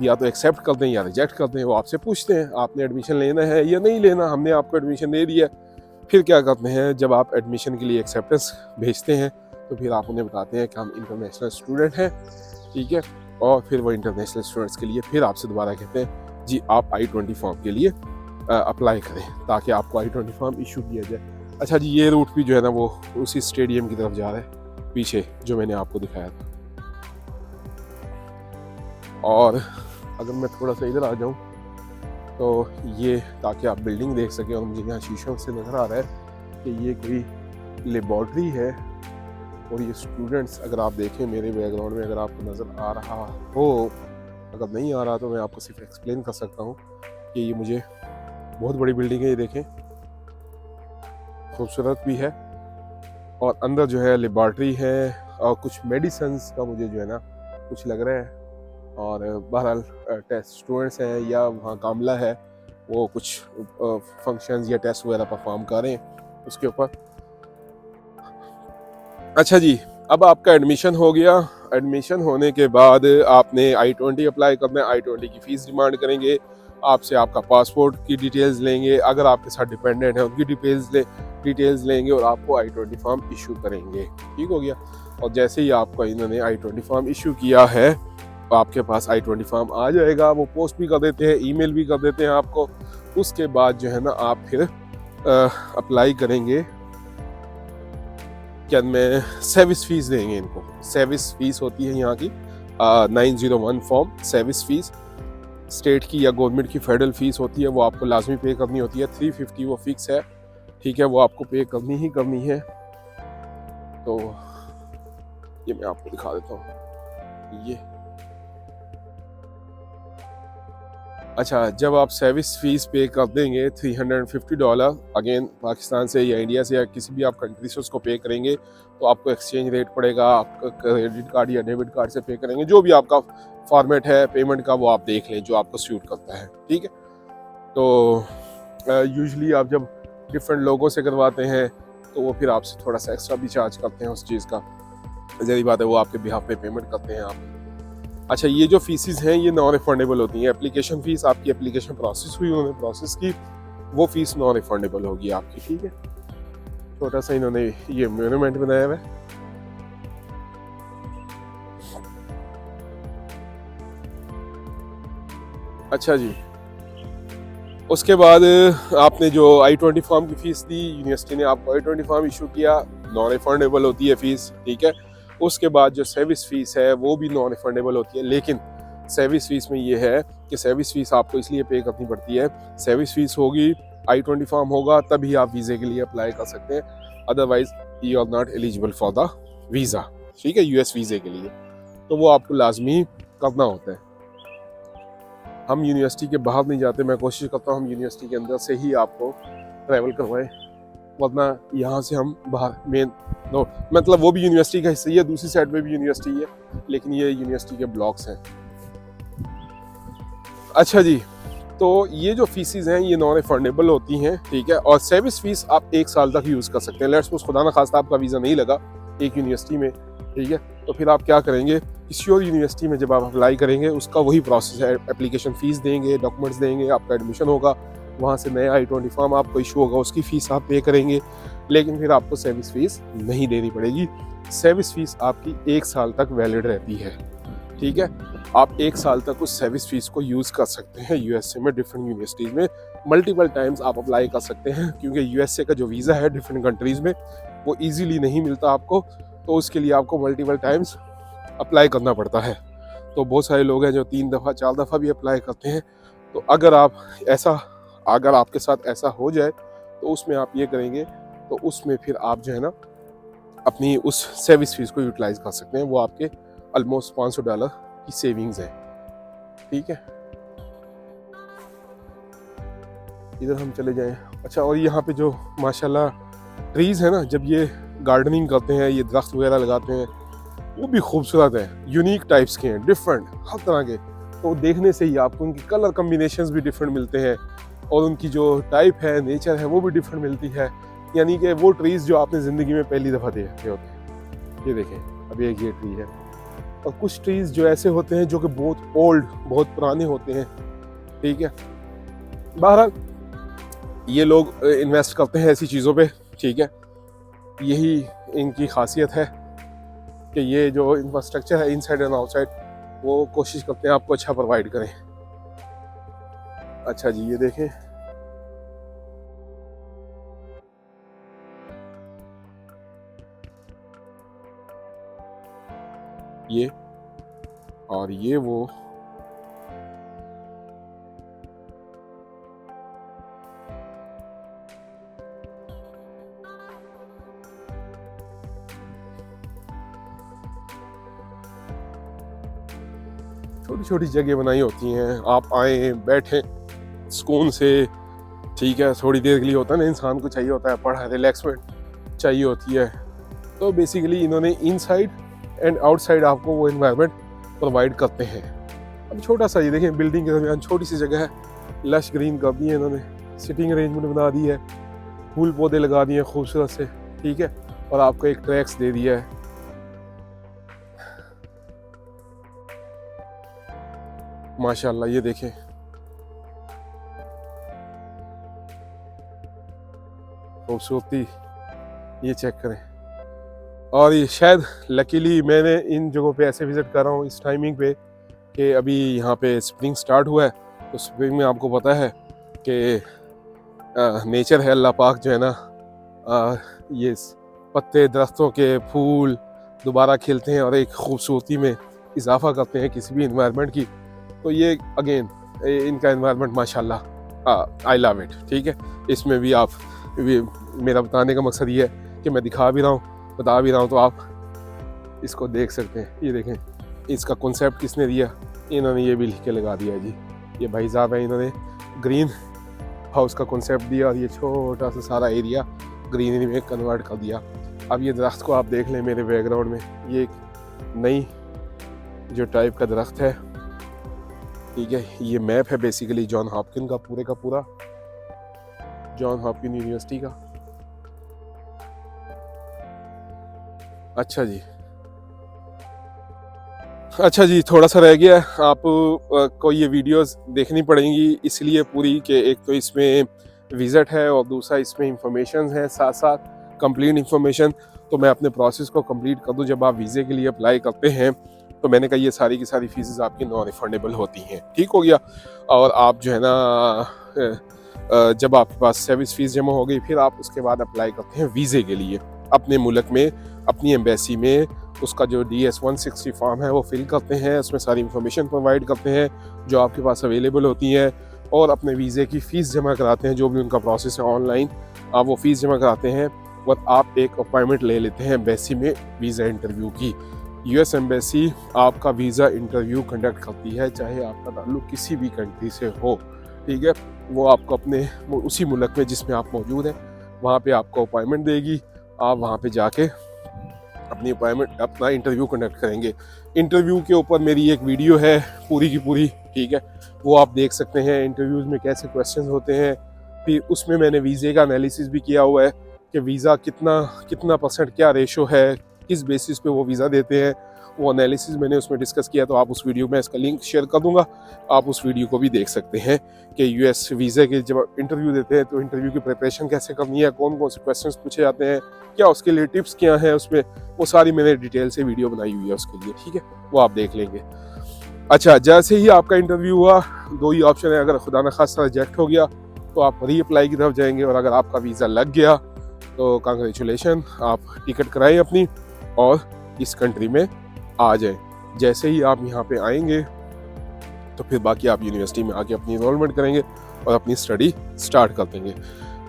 या तो एक्सेप्ट कर दें या रिजेक्ट कर दें। वो आपसे पूछते हैं आपने एडमिशन लेना है या नहीं लेना, हमने आपको एडमिशन दे दिया। फिर क्या करते हैं, जब आप एडमिशन के लिए एक्सेप्टेंस भेजते हैं तो फिर आप उन्हें बताते हैं कि हम इंटरनेशनल स्टूडेंट हैं, ठीक है। और फिर वो इंटरनेशनल स्टूडेंट्स के लिए फिर आपसे दोबारा कहते हैं जी आप I-20 फॉर्म के लिए अप्लाई करें ताकि आपको I-20 फॉर्म इशू किया जाए। अच्छा जी, ये रूट भी जो है ना वो उसी स्टेडियम की तरफ जा रहा है पीछे जो मैंने आपको दिखाया था। और अगर मैं थोड़ा सा इधर आ जाऊं तो ये, ताकि आप बिल्डिंग देख सकें, और मुझे यहाँ शीशों से नज़र आ रहा है कि ये कोई लेबॉर्ट्री है। और ये स्टूडेंट्स, अगर आप देखें मेरे बैकग्राउंड में, अगर आपको नज़र आ रहा हो, अगर नहीं आ रहा तो मैं आपको सिर्फ एक्सप्लेन कर सकता हूँ कि ये मुझे बहुत बड़ी बिल्डिंग है, ये देखें, खूबसूरत भी है। और अंदर जो है लेबॉर्ट्री है और कुछ मेडिसिन्स का मुझे जो है ना कुछ लग रहा है। और बहरहाल टेस्ट स्टूडेंट्स हैं या वहाँ कामला है, वो कुछ फंक्शंस या टेस्ट वगैरह परफॉर्म कर रहे हैं उसके ऊपर। अच्छा जी, अब आपका एडमिशन हो गया। एडमिशन होने के बाद आपने I-20 अप्लाई करना है, I-20 की फ़ीस डिमांड करेंगे आपसे, आपका पासपोर्ट की डिटेल्स लेंगे, अगर आपके साथ डिपेंडेंट है उनकी डिटेल्स लेंगे और आपको I-20 फॉर्म इशू करेंगे, ठीक हो गया। और जैसे ही आपको इन्होंने I-20 फॉर्म इशू किया है तो आपके पास I-20 फॉर्म आ जाएगा, वो पोस्ट भी कर देते हैं, ईमेल भी कर देते हैं आपको। उसके बाद जो है ना आप फिर अप्लाई करेंगे, क्या में सर्विस फीस देंगे इनको। सर्विस फीस होती है यहाँ की 901 फॉर्म सर्विस फीस, स्टेट की या गवर्नमेंट की फेडरल फीस होती है, वो आपको लाजमी पे करनी होती है। 350 वो फिक्स है, ठीक है, वो आपको पे करनी ही करनी है। तो ये मैं आपको दिखा देता हूँ ये। अच्छा, जब आप सर्विस फीस पे कर देंगे $350, अगेन पाकिस्तान से या इंडिया से या किसी भी आप कंट्री से उसको पे करेंगे, तो आपको एक्सचेंज रेट पड़ेगा, आपका क्रेडिट कार्ड या डेबिट कार्ड से पे करेंगे, जो भी आपका फॉर्मेट है पेमेंट का वो आप देख लें जो आपको सूट करता है, ठीक है। तो यूजुअली आप जब डिफरेंट लोगों से करवाते हैं तो वो फिर आपसे थोड़ा सा एक्स्ट्रा भी चार्ज करते हैं उस चीज़ का, जरूरी बात है, वो आपके बिहाफ पे पेमेंट करते हैं आप। अच्छा, ये जो फीसिस हैं ये नॉन रिफंडेबल होती हैं। एप्लीकेशन फ़ीस, आपकी एप्लीकेशन प्रोसेस हुई, उन्होंने प्रोसेस की, वो फ़ीस नॉन रिफंडेबल होगी आपकी, ठीक है। छोटा सा इन्होंने ये मोन्यूमेंट बनाया हुआ है। अच्छा जी, उसके बाद आपने जो I-20 फॉर्म की फ़ीस दी, यूनिवर्सिटी ने आपको I-20 फॉर्म इशू किया, नॉन रिफंडेबल होती है फ़ीस, ठीक है। उसके बाद जो सर्विस फ़ीस है वो भी नॉन रिफंडेबल होती है, लेकिन सर्विस फ़ीस में ये है कि सर्विस फ़ीस आपको इसलिए पे करनी पड़ती है, सर्विस फ़ीस होगी, I-20 फॉर्म होगा, तभी आप वीज़े के लिए अप्लाई कर सकते हैं, otherwise you are not eligible for the visa, ठीक है, US वीज़े के लिए। तो वो आपको लाजमी करना होता है। हम यूनिवर्सिटी के बाहर नहीं जाते, मैं कोशिश करता हूँ हम यूनिवर्सिटी के अंदर से ही आपको ट्रैवल करवाएं, वरना यहाँ से हम बाहर मेन नो मतलब वो भी यूनिवर्सिटी का हिस्सा ही है, दूसरी साइड में भी यूनिवर्सिटी है, लेकिन ये यूनिवर्सिटी के ब्लॉक्स हैं। अच्छा जी, तो ये जो फीसिस हैं ये नॉन रिफंडेबल होती हैं, ठीक है, और सर्विस फीस आप 1 साल तक यूज़ कर सकते हैं। लेट्स सपोज खुदा ना खास्ता आपका वीज़ा नहीं लगा एक यूनिवर्सिटी में, ठीक है, तो फिर आप क्या करेंगे, किसी और यूनिवर्सिटी में जब आप अप्लाई करेंगे उसका वही प्रोसेस है, एप्लीकेशन फ़ीस देंगे, डॉक्यूमेंट्स देंगे, आपका एडमिशन होगा, वहाँ से नया I-20 फॉर्म आपको इशू होगा, उसकी फ़ीस आप पे करेंगे, लेकिन फिर आपको सर्विस फ़ीस नहीं देनी पड़ेगी। सर्विस फ़ीस आपकी 1 साल तक वैलिड रहती है, ठीक है। आप 1 साल तक उस सर्विस फ़ीस को यूज़ कर सकते हैं USA में, डिफरेंट यूनिवर्सिटीज़ में मल्टीपल टाइम्स आप अप्लाई कर सकते हैं, क्योंकि USA का जो वीज़ा है डिफरेंट कंट्रीज़ में वो ईजीली नहीं मिलता आपको, तो उसके लिए आपको मल्टीपल टाइम्स अप्लाई करना पड़ता है। तो बहुत सारे लोग हैं जो 3 दफ़ा 4 दफ़ा भी अप्लाई करते हैं। तो अगर आपके साथ ऐसा हो जाए तो उसमें आप ये करेंगे, तो उसमें फिर आप जो है ना अपनी उस सर्विस फीस को यूटिलाइज कर सकते हैं, वो आपके ऑलमोस्ट $500 की सेविंग्स है, ठीक है। इधर हम चले जाएं। अच्छा, और यहाँ पे जो माशाल्लाह ट्रीज़ है ना, जब ये गार्डनिंग करते हैं, ये दरख्त वगैरह लगाते हैं, वो भी खूबसूरत है, यूनिक टाइप्स के हैं, डिफरेंट हर तरह के, तो देखने से ही आपको उनकी कलर कम्बिनेशंस भी डिफरेंट मिलते हैं, और उनकी जो टाइप है, नेचर है, वो भी डिफरेंट मिलती है। यानी कि वो ट्रीज़ जो आपने ज़िंदगी में पहली दफ़ा देखे होते हैं, ये देखें, अभी एक ये ट्री है, और कुछ ट्रीज़ जो ऐसे होते हैं जो कि बहुत ओल्ड, बहुत पुराने होते हैं, ठीक है। बहरहाल ये लोग इन्वेस्ट करते हैं ऐसी चीज़ों पे, ठीक है, यही इनकी खासियत है कि ये जो इंफ्रास्ट्रक्चर है इनसाइड एंड आउटसाइड, वो कोशिश करते हैं आपको अच्छा प्रोवाइड करें। अच्छा जी, ये देखें, ये और ये वो छोटी छोटी जगह बनाई होती हैं, आप आए बैठें सुकून से, ठीक है, थोड़ी देर के लिए होता है ना, इंसान को चाहिए होता है पढ़ा, रिलैक्समेंट चाहिए होती है, तो बेसिकली इन्होंने इनसाइड एंड आउटसाइड आपको वो एनवायरनमेंट प्रोवाइड करते हैं। अब छोटा सा ये देखें, बिल्डिंग के दरमियान छोटी सी जगह है, लश ग्रीन कर दी है इन्होंने, सिटिंग अरेंजमेंट बना दी है, फूल पौधे लगा दिए खूबसूरत से, ठीक है, और आपको एक ट्रैक्स दे दिया है। माशाल्लाह, ये देखें, खूबसूरती ये चेक करें। और ये शायद लकीली मैंने इन जगहों पे ऐसे विज़िट कर रहा हूँ इस टाइमिंग पे कि अभी यहाँ पे स्प्रिंग स्टार्ट हुआ है, तो स्प्रिंग में आपको पता है कि नेचर है, अल्लाह पाक जो है ना, ये पत्ते, दरख्तों के फूल दोबारा खिलते हैं और एक खूबसूरती में इजाफा करते हैं किसी भी इन्वायरमेंट की। तो ये अगेन इनका इन्वायरमेंट माशाल्लाह, आई लव इट, ठीक है। इसमें भी आप मेरा बताने का मकसद ये है कि मैं दिखा भी रहा हूँ, बता भी रहा हूँ, तो आप इसको देख सकते हैं। ये देखें, इसका कॉन्सेप्ट किसने दिया, इन्होंने ये भी लिख के लगा दिया जी, ये भाई साहब हैं, इन्होंने ग्रीन हाउस का कॉन्सेप्ट दिया और ये छोटा सा सारा एरिया ग्रीनरी में कन्वर्ट कर दिया। अब ये दरख्त को आप देख लें मेरे बैकग्राउंड में, ये एक नई जो टाइप का दरख्त है, ठीक है, ये मैप है बेसिकली जॉन हॉपकिन का, पूरे का पूरा जॉन हॉपकिन यूनिवर्सिटी का। अच्छा जी, थोड़ा सा रह गया, आप को ये वीडियोस देखनी पड़ेंगी इसलिए पूरी कि एक तो इसमें विज़िट है और दूसरा इसमें इंफॉर्मेशन है, साथ साथ कंप्लीट इंफॉर्मेशन। तो मैं अपने प्रोसेस को कंप्लीट कर दूं, जब आप वीज़े के लिए अप्लाई करते हैं तो मैंने कहा ये सारी की सारी फीसेस आपकी नॉन रिफंडेबल होती हैं, ठीक हो गया। और आप जो है ना जब आपके पास सर्विस फीस जमा हो गई, फिर आप उसके बाद अप्लाई करते हैं वीज़े के लिए अपने मुल्क में, अपनी एम्बेसी में। उसका जो DS-160 फॉर्म है वो फिल करते हैं, उसमें सारी इंफॉर्मेशन प्रोवाइड करते हैं जो आपके पास अवेलेबल होती हैं, और अपने वीज़े की फ़ीस जमा कराते हैं। जो भी उनका प्रोसेस है ऑनलाइन, आप वो फ़ीस जमा कराते हैं और आप एक अपॉइंटमेंट ले लेते हैं एम्बेसी में वीज़ा इंटरव्यू की। US एम्बेसी आपका वीज़ा इंटरव्यू कंडक्ट करती है, चाहे आपका ताल्लुक किसी भी कंट्री से हो, ठीक है। वो आपको अपने उसी मुल्क में जिसमें आप मौजूद हैं वहाँ पे आपको अपॉइंटमेंट देगी। आप वहाँ पे जाके अपना इंटरव्यू कंडक्ट करेंगे। इंटरव्यू के ऊपर मेरी एक वीडियो है पूरी की पूरी, ठीक है, वो आप देख सकते हैं। इंटरव्यूज़ में कैसे क्वेश्चंस होते हैं, फिर उसमें मैंने वीज़े का एनालिसिस भी किया हुआ है कि वीज़ा कितना परसेंट क्या रेशो है, किस बेसिस पे वो वीज़ा देते हैं, वो एनालिसिस मैंने उसमें डिस्कस किया। तो आप उस वीडियो में, इसका लिंक शेयर कर दूंगा, आप उस वीडियो को भी देख सकते हैं कि US वीज़े के जब इंटरव्यू देते हैं तो इंटरव्यू की प्रिपरेशन कैसे करनी है, कौन कौन से क्वेश्चंस पूछे जाते हैं, क्या उसके लिए टिप्स क्या हैं, उसमें वो सारी मैंने डिटेल से वीडियो बनाई हुई है उसके लिए, ठीक है, वो आप देख लेंगे। अच्छा, जैसे ही आपका इंटरव्यू हुआ, दो ही ऑप्शन है, अगर खुदा न खास्ता रिजेक्ट हो गया तो आप री अप्लाई की तरफ जाएंगे, और अगर आपका वीज़ा लग गया तो कांग्रेचुलेशन, आप टिकट कराएं अपनी और इस कंट्री में आ जाएं। जैसे ही आप यहाँ पे आएंगे तो फिर बाकी आप यूनिवर्सिटी में आके अपनी इनरोलमेंट करेंगे और अपनी स्टडी स्टार्ट कर देंगे।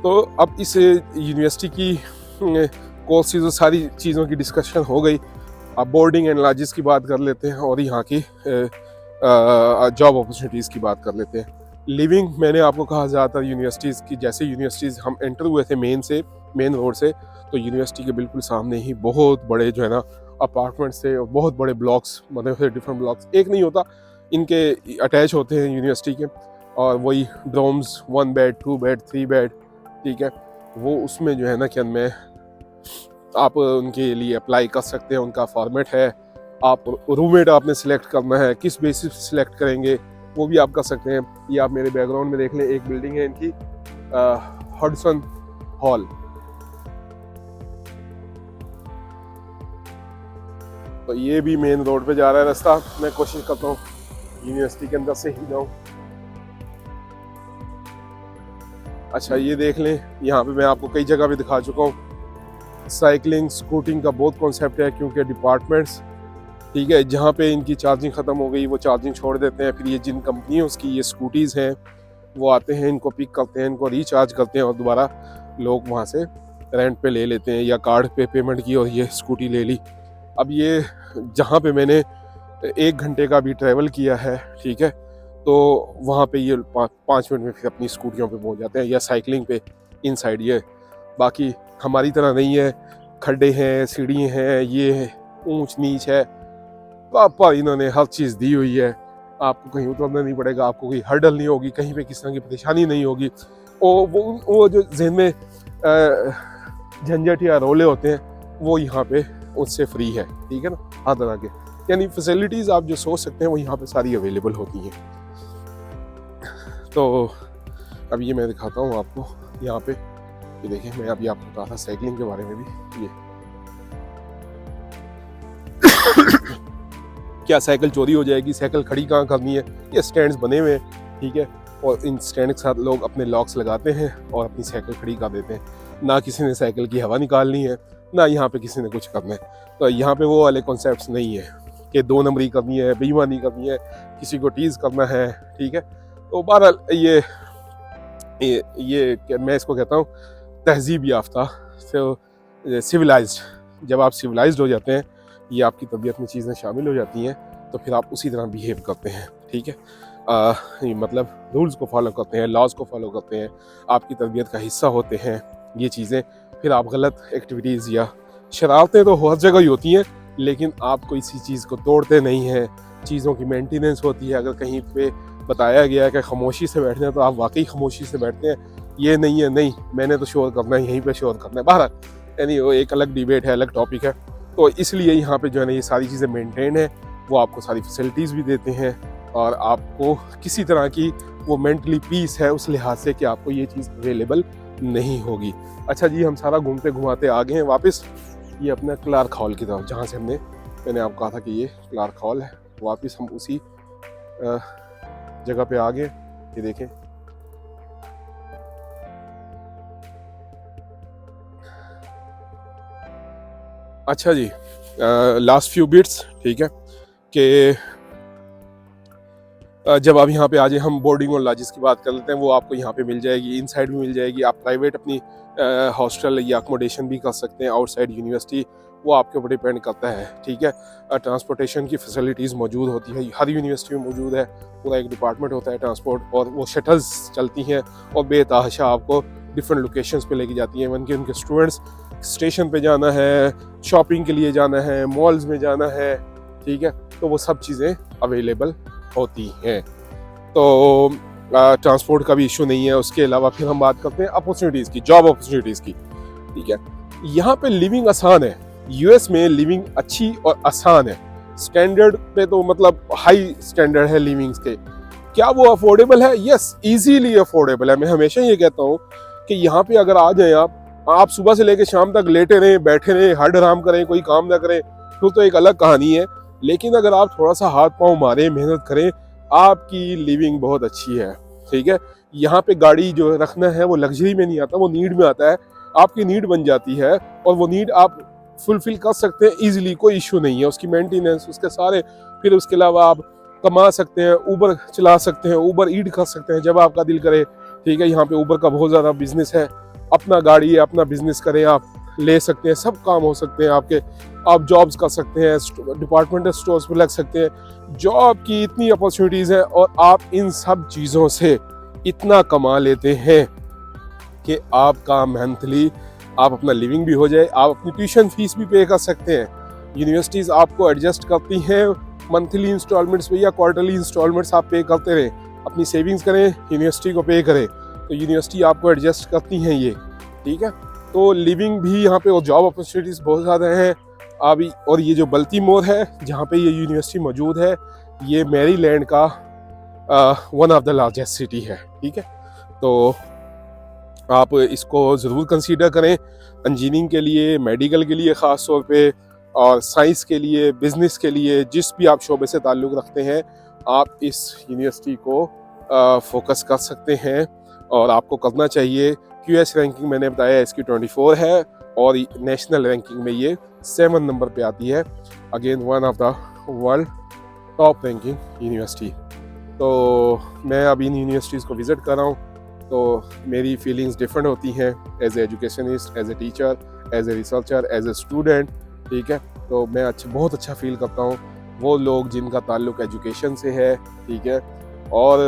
तो अब इस यूनिवर्सिटी की कोर्सेज और सारी चीज़ों की डिस्कशन हो गई। अब बोर्डिंग एंड लॉजेस की बात कर लेते हैं और यहाँ की जॉब अपॉर्चुनिटीज़ की बात कर लेते हैं। लिविंग, मैंने आपको कहा ज़्यादातर यूनिवर्सिटीज़ की, जैसे यूनिवर्सिटीज़ हम एंटर हुए थे मेन रोड से, तो यूनिवर्सिटी के बिल्कुल सामने ही बहुत बड़े जो है ना अपार्टमेंट्स थे, और बहुत बड़े ब्लॉक्स बने हुए, डिफरेंट ब्लॉक्स, एक नहीं होता, इनके अटैच होते हैं यूनिवर्सिटी के, और वही डोम्स, 1 बेड 2 बेड 3 बेड, ठीक है, वो उसमें जो है ना कि मैं आप उनके लिए अप्लाई कर सकते हैं। उनका फॉर्मेट है, आप रूममेट आपने सिलेक्ट करना है, किस बेसिस पे सिलेक्ट करेंगे वो भी आप कर सकते हैं। ये आप मेरे बैकग्राउंड में देख लें, एक बिल्डिंग है इनकी, हडसन हॉल। तो ये भी मेन रोड पे जा रहा है रास्ता, मैं कोशिश करता हूँ यूनिवर्सिटी के अंदर से ही जाऊँ। अच्छा, ये देख लें, यहाँ पे मैं आपको कई जगह भी दिखा चुका हूँ। साइकिलिंग, स्कूटिंग का बहुत कॉन्सेप्ट है, क्योंकि डिपार्टमेंट्स, ठीक है, जहाँ पे इनकी चार्जिंग ख़त्म हो गई वो चार्जिंग छोड़ देते हैं, फिर ये जिन कंपनियों की ये स्कूटीज़ हैं वो आते हैं, इनको पिक करते हैं, इनको रिचार्ज करते हैं, और दोबारा लोग वहाँ से रेंट पे ले लेते हैं, या कार्ड पे पेमेंट की और ये स्कूटी ले ली। अब ये जहाँ पे मैंने 1 घंटे का भी ट्रैवल किया है, ठीक है, तो वहाँ पे ये 5 मिनट में फिर अपनी स्कूटियों पे पहुँच जाते हैं, या साइकिलिंग पे इन साइड। ये बाकी हमारी तरह नहीं है, खड्डे हैं, सीढ़ी हैं, ये ऊंच नीच है, प्रॉपर इन्होंने हर चीज़ दी हुई है। आपको कहीं उतरना नहीं पड़ेगा, आपको कोई हर्डल नहीं होगी, कहीं पे किसी तरह की परेशानी नहीं होगी। वो जो जहन में झंझट या रोले होते हैं वो यहाँ पे उससे फ्री है, ठीक है ना, हर तरह के, यानी फैसिलिटीज़ आप जो सोच सकते हैं वो यहाँ पे सारी अवेलेबल होती हैं। तो अब ये मैं दिखाता हूँ आपको यहाँ पे, ये देखें, मैं अभी आपको कहा था साइकिलिंग के बारे में भी, ये क्या साइकिल चोरी हो जाएगी, साइकिल खड़ी कहाँ करनी है, ये स्टैंड्स बने हुए हैं, ठीक है, और इन स्टैंड के साथ लोग अपने लॉक्स लगाते हैं और अपनी साइकिल खड़ी कर देते हैं। ना किसी ने साइकिल की हवा निकालनी है, ना यहाँ पे किसी ने कुछ करना है। तो यहाँ पे वो वाले कॉन्सेप्ट्स नहीं है कि 2 नंबरी करनी है, बेईमानी करनी है, किसी को टीज़ करना है, ठीक है। तो बहरहाल ये मैं इसको कहता हूँ तहजीब याफ्ता, सिविलाइज्ड। जब आप सिविलाइज्ड हो जाते हैं, ये आपकी तबीयत में चीज़ें शामिल हो जाती हैं, तो फिर आप उसी तरह बिहेव करते हैं, ठीक है, मतलब रूल्स को फॉलो करते हैं, लॉज को फॉलो करते हैं, आपकी तबीयत का हिस्सा होते हैं ये चीज़ें। फिर आप गलत एक्टिविटीज़ या शरारतें तो हर जगह ही होती हैं, लेकिन आप कोई सी चीज़ को तोड़ते नहीं हैं, चीज़ों की मेंटेनेंस होती है। अगर कहीं पे बताया गया है कि खामोशी से बैठना है तो आप वाकई खामोशी से बैठते हैं, ये नहीं है नहीं मैंने तो शोर करना है, यहीं पे शोर करना है। बहरहाल यानी वो एक अलग डिबेट है, अलग टॉपिक है। तो इसलिए यहाँ पे जो है ना ये सारी चीज़ें मेंटेन है, वो आपको सारी फैसिलिटीज़ भी देते हैं, और आपको किसी तरह की वो मेंटली पीस है उस लिहाज से कि आपको ये चीज़ अवेलेबल नहीं होगी। अच्छा जी, हम सारा घूमते घुमाते आ गए हैं वापस ये अपना क्लार्क हॉल की तरफ, जहाँ से मैंने आपको कहा था कि ये क्लार्क हॉल है। वापस हम उसी जगह पे आ गए। ये देखें, अच्छा जी, लास्ट फ्यू बिट्स, ठीक है, कि जब आप यहाँ पे आ जाए, हम बोर्डिंग और लॉजेस की बात कर लेते हैं, वो आपको यहाँ पे मिल जाएगी, इनसाइड भी मिल जाएगी। आप प्राइवेट अपनी हॉस्टल या अकोमोडेशन भी कर सकते हैं आउटसाइड यूनिवर्सिटी, वो आपके ऊपर डिपेंड करता है, ठीक है। ट्रांसपोर्टेशन की फैसिलिटीज़ मौजूद होती है, हर यूनिवर्सिटी में मौजूद है, पूरा एक डिपार्टमेंट होता है ट्रांसपोर्ट, और वो शटल्स चलती हैं और बेतहाशा आपको डिफरेंट लोकेशंस पे लेके जाती हैं। इवन कि उनके स्टूडेंट्स स्टेशन पे जाना है, शॉपिंग के लिए जाना है, मॉल्स में जाना है, ठीक है, तो वो सब चीज़ें अवेलेबल होती हैं। तो ट्रांसपोर्ट का भी इशू नहीं है। उसके अलावा फिर हम बात करते हैं अपॉर्चुनिटीज़ की, जॉब अपॉर्चुनिटीज़ की, ठीक है। यहाँ पे लिविंग आसान है, यूएस में लिविंग अच्छी और आसान है, स्टैंडर्ड पे तो मतलब हाई स्टैंडर्ड है लिविंग के। क्या वो अफोर्डेबल है? यस, इजीली अफोर्डेबल है। मैं हमेशा ये कहता हूँ कि यहाँ पे अगर आ जाएं आप सुबह से लेकर शाम तक लेटे रहें, बैठे रहें, हड आराम करें, कोई काम ना करें, तो एक अलग कहानी है। लेकिन अगर आप थोड़ा सा हाथ पांव मारें, मेहनत करें, आपकी लिविंग बहुत अच्छी है, ठीक है। यहाँ पे गाड़ी जो रखना है वो लग्जरी में नहीं आता, वो नीड में आता है। आपकी नीड बन जाती है और वो नीड आप फुलफिल कर सकते हैं इजीली, कोई इशू नहीं है। उसकी मेंटेनेंस, उसके सारे, फिर उसके अलावा आप कमा सकते हैं, ऊबर चला सकते हैं, ऊबर ईट कर सकते हैं जब आपका दिल करे, ठीक है। यहाँ पे ऊबर का बहुत ज़्यादा बिजनेस है, अपना गाड़ी है, अपना बिजनेस करें, आप ले सकते हैं, सब काम हो सकते हैं आपके। आप जॉब्स कर सकते हैं, डिपार्टमेंटल स्टोर्स पे लग सकते हैं। जॉब की इतनी अपॉर्चुनिटीज़ हैं और आप इन सब चीज़ों से इतना कमा लेते हैं कि आपका मंथली आप अपना लिविंग भी हो जाए, आप अपनी ट्यूशन फीस भी पे कर सकते हैं। यूनिवर्सिटीज़ आपको एडजस्ट करती हैं मंथली इंस्टॉलमेंट्स पे या क्वार्टरली इंस्टॉलमेंट्स आप पे करते रहें, अपनी सेविंग्स करें, यूनिवर्सिटी को पे करें, तो यूनिवर्सिटी आपको एडजस्ट करती हैं ये, ठीक है। तो लिविंग भी यहाँ पे और जॉब अपॉर्चुनिटीज़ बहुत ज़्यादा हैं अभी। और ये जो बल्टीमोर है जहाँ पे ये यूनिवर्सिटी मौजूद है, ये मैरीलैंड का one of the largest city है, ठीक है। तो आप इसको ज़रूर कंसीडर करें इंजीनियरिंग के लिए, मेडिकल के लिए ख़ास तौर पे, और साइंस के लिए, बिज़नेस के लिए, जिस भी आप शोबे से ताल्लुक़ रखते हैं, आप इस यूनिवर्सिटी को फोकस कर सकते हैं और आपको करना चाहिए। क्यूएस रैंकिंग मैंने बताया इसकी 24 है और नेशनल रैंकिंग में ये 7 नंबर पे आती है। Again one of the world top ranking university. तो मैं अब इन यूनिवर्सिटीज़ को विज़िट कर रहा हूँ, तो मेरी फीलिंग्स डिफरेंट होती हैं as a educationist, as a teacher, as a researcher, as a student, ठीक है। तो मैं बहुत अच्छा फील करता हूँ। वो लोग जिनका ताल्लुक एजुकेशन से है, ठीक है, और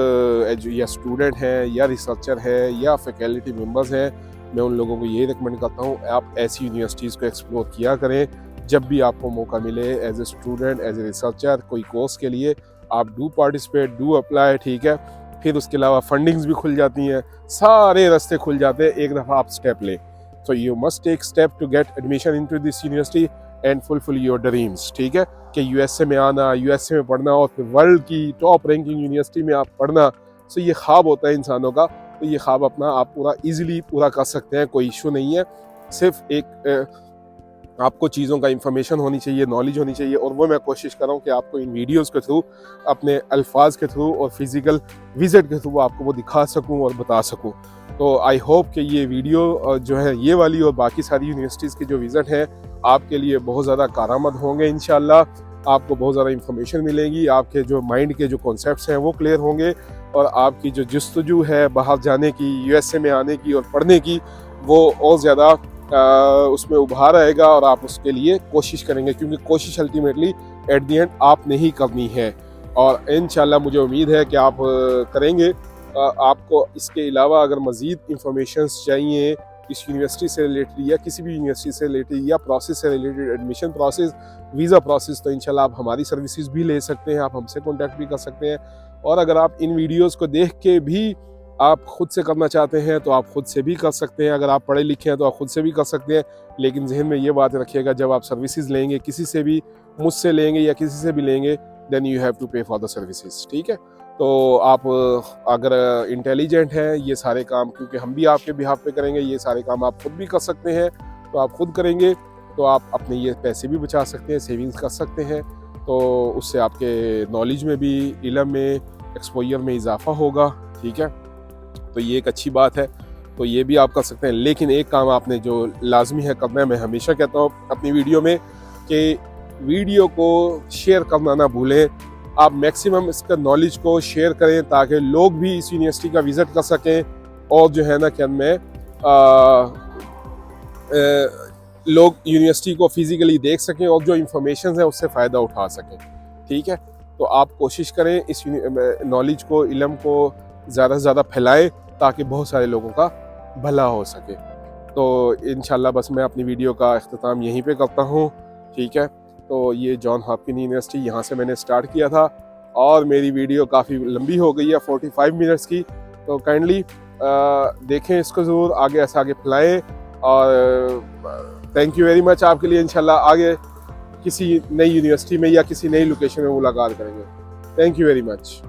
या स्टूडेंट हैं या रिसर्चर है या फैकल्टी मेंबर्स हैं, मैं उन लोगों को ये रिकमेंड करता हूँ आप ऐसी यूनिवर्सिटीज़ को एक्सप्लोर किया करें जब भी आपको मौका मिले। As a student, as a researcher, कोई कोर्स के लिए आप डू पार्टिसिपेट, डू अप्लाई, ठीक है। फिर उसके अलावा फंडिंग्स भी खुल जाती हैं, सारे रास्ते खुल जाते हैं एक दफ़ा आप स्टेप लें। So you must take step to get admission into this university and fulfil your dreams, ठीक है। कि यूएसए में आना, यूएसए में पढ़ना और फिर वर्ल्ड की टॉप रैंकिंग यूनिवर्सिटी में आप पढ़ना, सो ये ख्वाब होता है इंसानों का। तो ये ख्वाब अपना आप पूरा इजीली पूरा कर सकते हैं, कोई इशू नहीं है। सिर्फ एक आपको चीज़ों का इंफॉर्मेशन होनी चाहिए, नॉलेज होनी चाहिए, और वो मैं कोशिश कर रहा हूँ कि आपको इन वीडियोस के थ्रू, अपने अल्फाज के थ्रू और फिज़िकल विज़िट के थ्रू आपको वो दिखा सकूँ और बता सकूँ। तो आई होप कि ये वीडियो जो है, ये वाली और बाकी सारी यूनिवर्सिटीज़ की जो विज़िट हैं, आपके लिए बहुत ज़्यादा कारआमद होंगे इंशाल्लाह। आपको बहुत ज़्यादा इंफॉर्मेशन मिलेगी, आपके जो माइंड के जो कॉन्सेप्ट्स हैं वो क्लियर होंगे, और आपकी जो जस्तजू है बाहर जाने की, यूएसए में आने की और पढ़ने की, वो और ज़्यादा उसमें उभार आएगा और आप उसके लिए कोशिश करेंगे, क्योंकि कोशिश अल्टीमेटली एट द एंड आपने ही करनी है। और इंशाल्लाह मुझे उम्मीद है कि आप करेंगे। आपको इसके अलावा अगर मज़ीद इंफॉर्मेशन चाहिए इस यूनिवर्सिटी से रिलेटेड या किसी भी यूनिवर्सिटी से रिलेटेड या प्रोसेस से related, admission process, visa process, तो इंशाल्लाह आप हमारी सर्विसेज भी ले सकते हैं, आप हमसे कॉन्टैक्ट भी कर सकते हैं। और अगर आप इन वीडियोज़ को देख के भी आप खुद से करना चाहते हैं तो आप खुद से भी कर सकते हैं। अगर आप पढ़े लिखे हैं तो आप खुद से भी कर सकते हैं, लेकिन जहन में ये बात रखिएगा, जब आप सर्विसेज लेंगे, किसी से भी, मुझसे लेंगे या किसी से भी लेंगे, देन यू हैव टू पे फॉर द सर्विसेज, ठीक है। तो आप अगर इंटेलिजेंट हैं, ये सारे काम, क्योंकि हम भी आपके बिहाफ पे करेंगे, ये सारे काम आप खुद भी कर सकते हैं, तो आप खुद करेंगे तो आप अपने ये पैसे भी बचा सकते हैं, सेविंग्स कर सकते हैं। तो उससे आपके नॉलेज में भी, इल्म में, एक्सपोजर में इजाफा होगा, ठीक है। तो ये एक अच्छी बात है। तो ये भी आप कर सकते हैं। लेकिन एक काम आपने जो लाजमी है करना है, मैं हमेशा कहता हूँ अपनी वीडियो में कि वीडियो को शेयर करना ना भूलें। आप मैक्सिमम इसका नॉलेज को शेयर करें ताकि लोग भी इस यूनिवर्सिटी का विज़िट कर सकें और जो है ना क्या में लोग यूनिवर्सिटी को फिजिकली देख सकें और जो इंफॉर्मेशन है उससे फ़ायदा उठा सकें। ठीक है, तो आप कोशिश करें इस नॉलेज को, इल्म को ज़्यादा से ज़्यादा फैलाएं ताकि बहुत सारे लोगों का भला हो सके। तो इंशाल्लाह बस मैं अपनी वीडियो का अख्ताम यहीं पे करता हूँ। ठीक है, तो ये जॉन हॉपकिंस यूनिवर्सिटी, यहाँ से मैंने स्टार्ट किया था और मेरी वीडियो काफ़ी लंबी हो गई है, 45 मिनट्स की। तो काइंडली देखें इसको ज़रूर, आगे ऐसे आगे फैलाएँ। और थैंक यू वेरी मच। आपके लिए इंशाल्लाह आगे किसी नई यूनिवर्सिटी में या किसी नई लोकेशन में मुलाकात करेंगे। Thank you very much.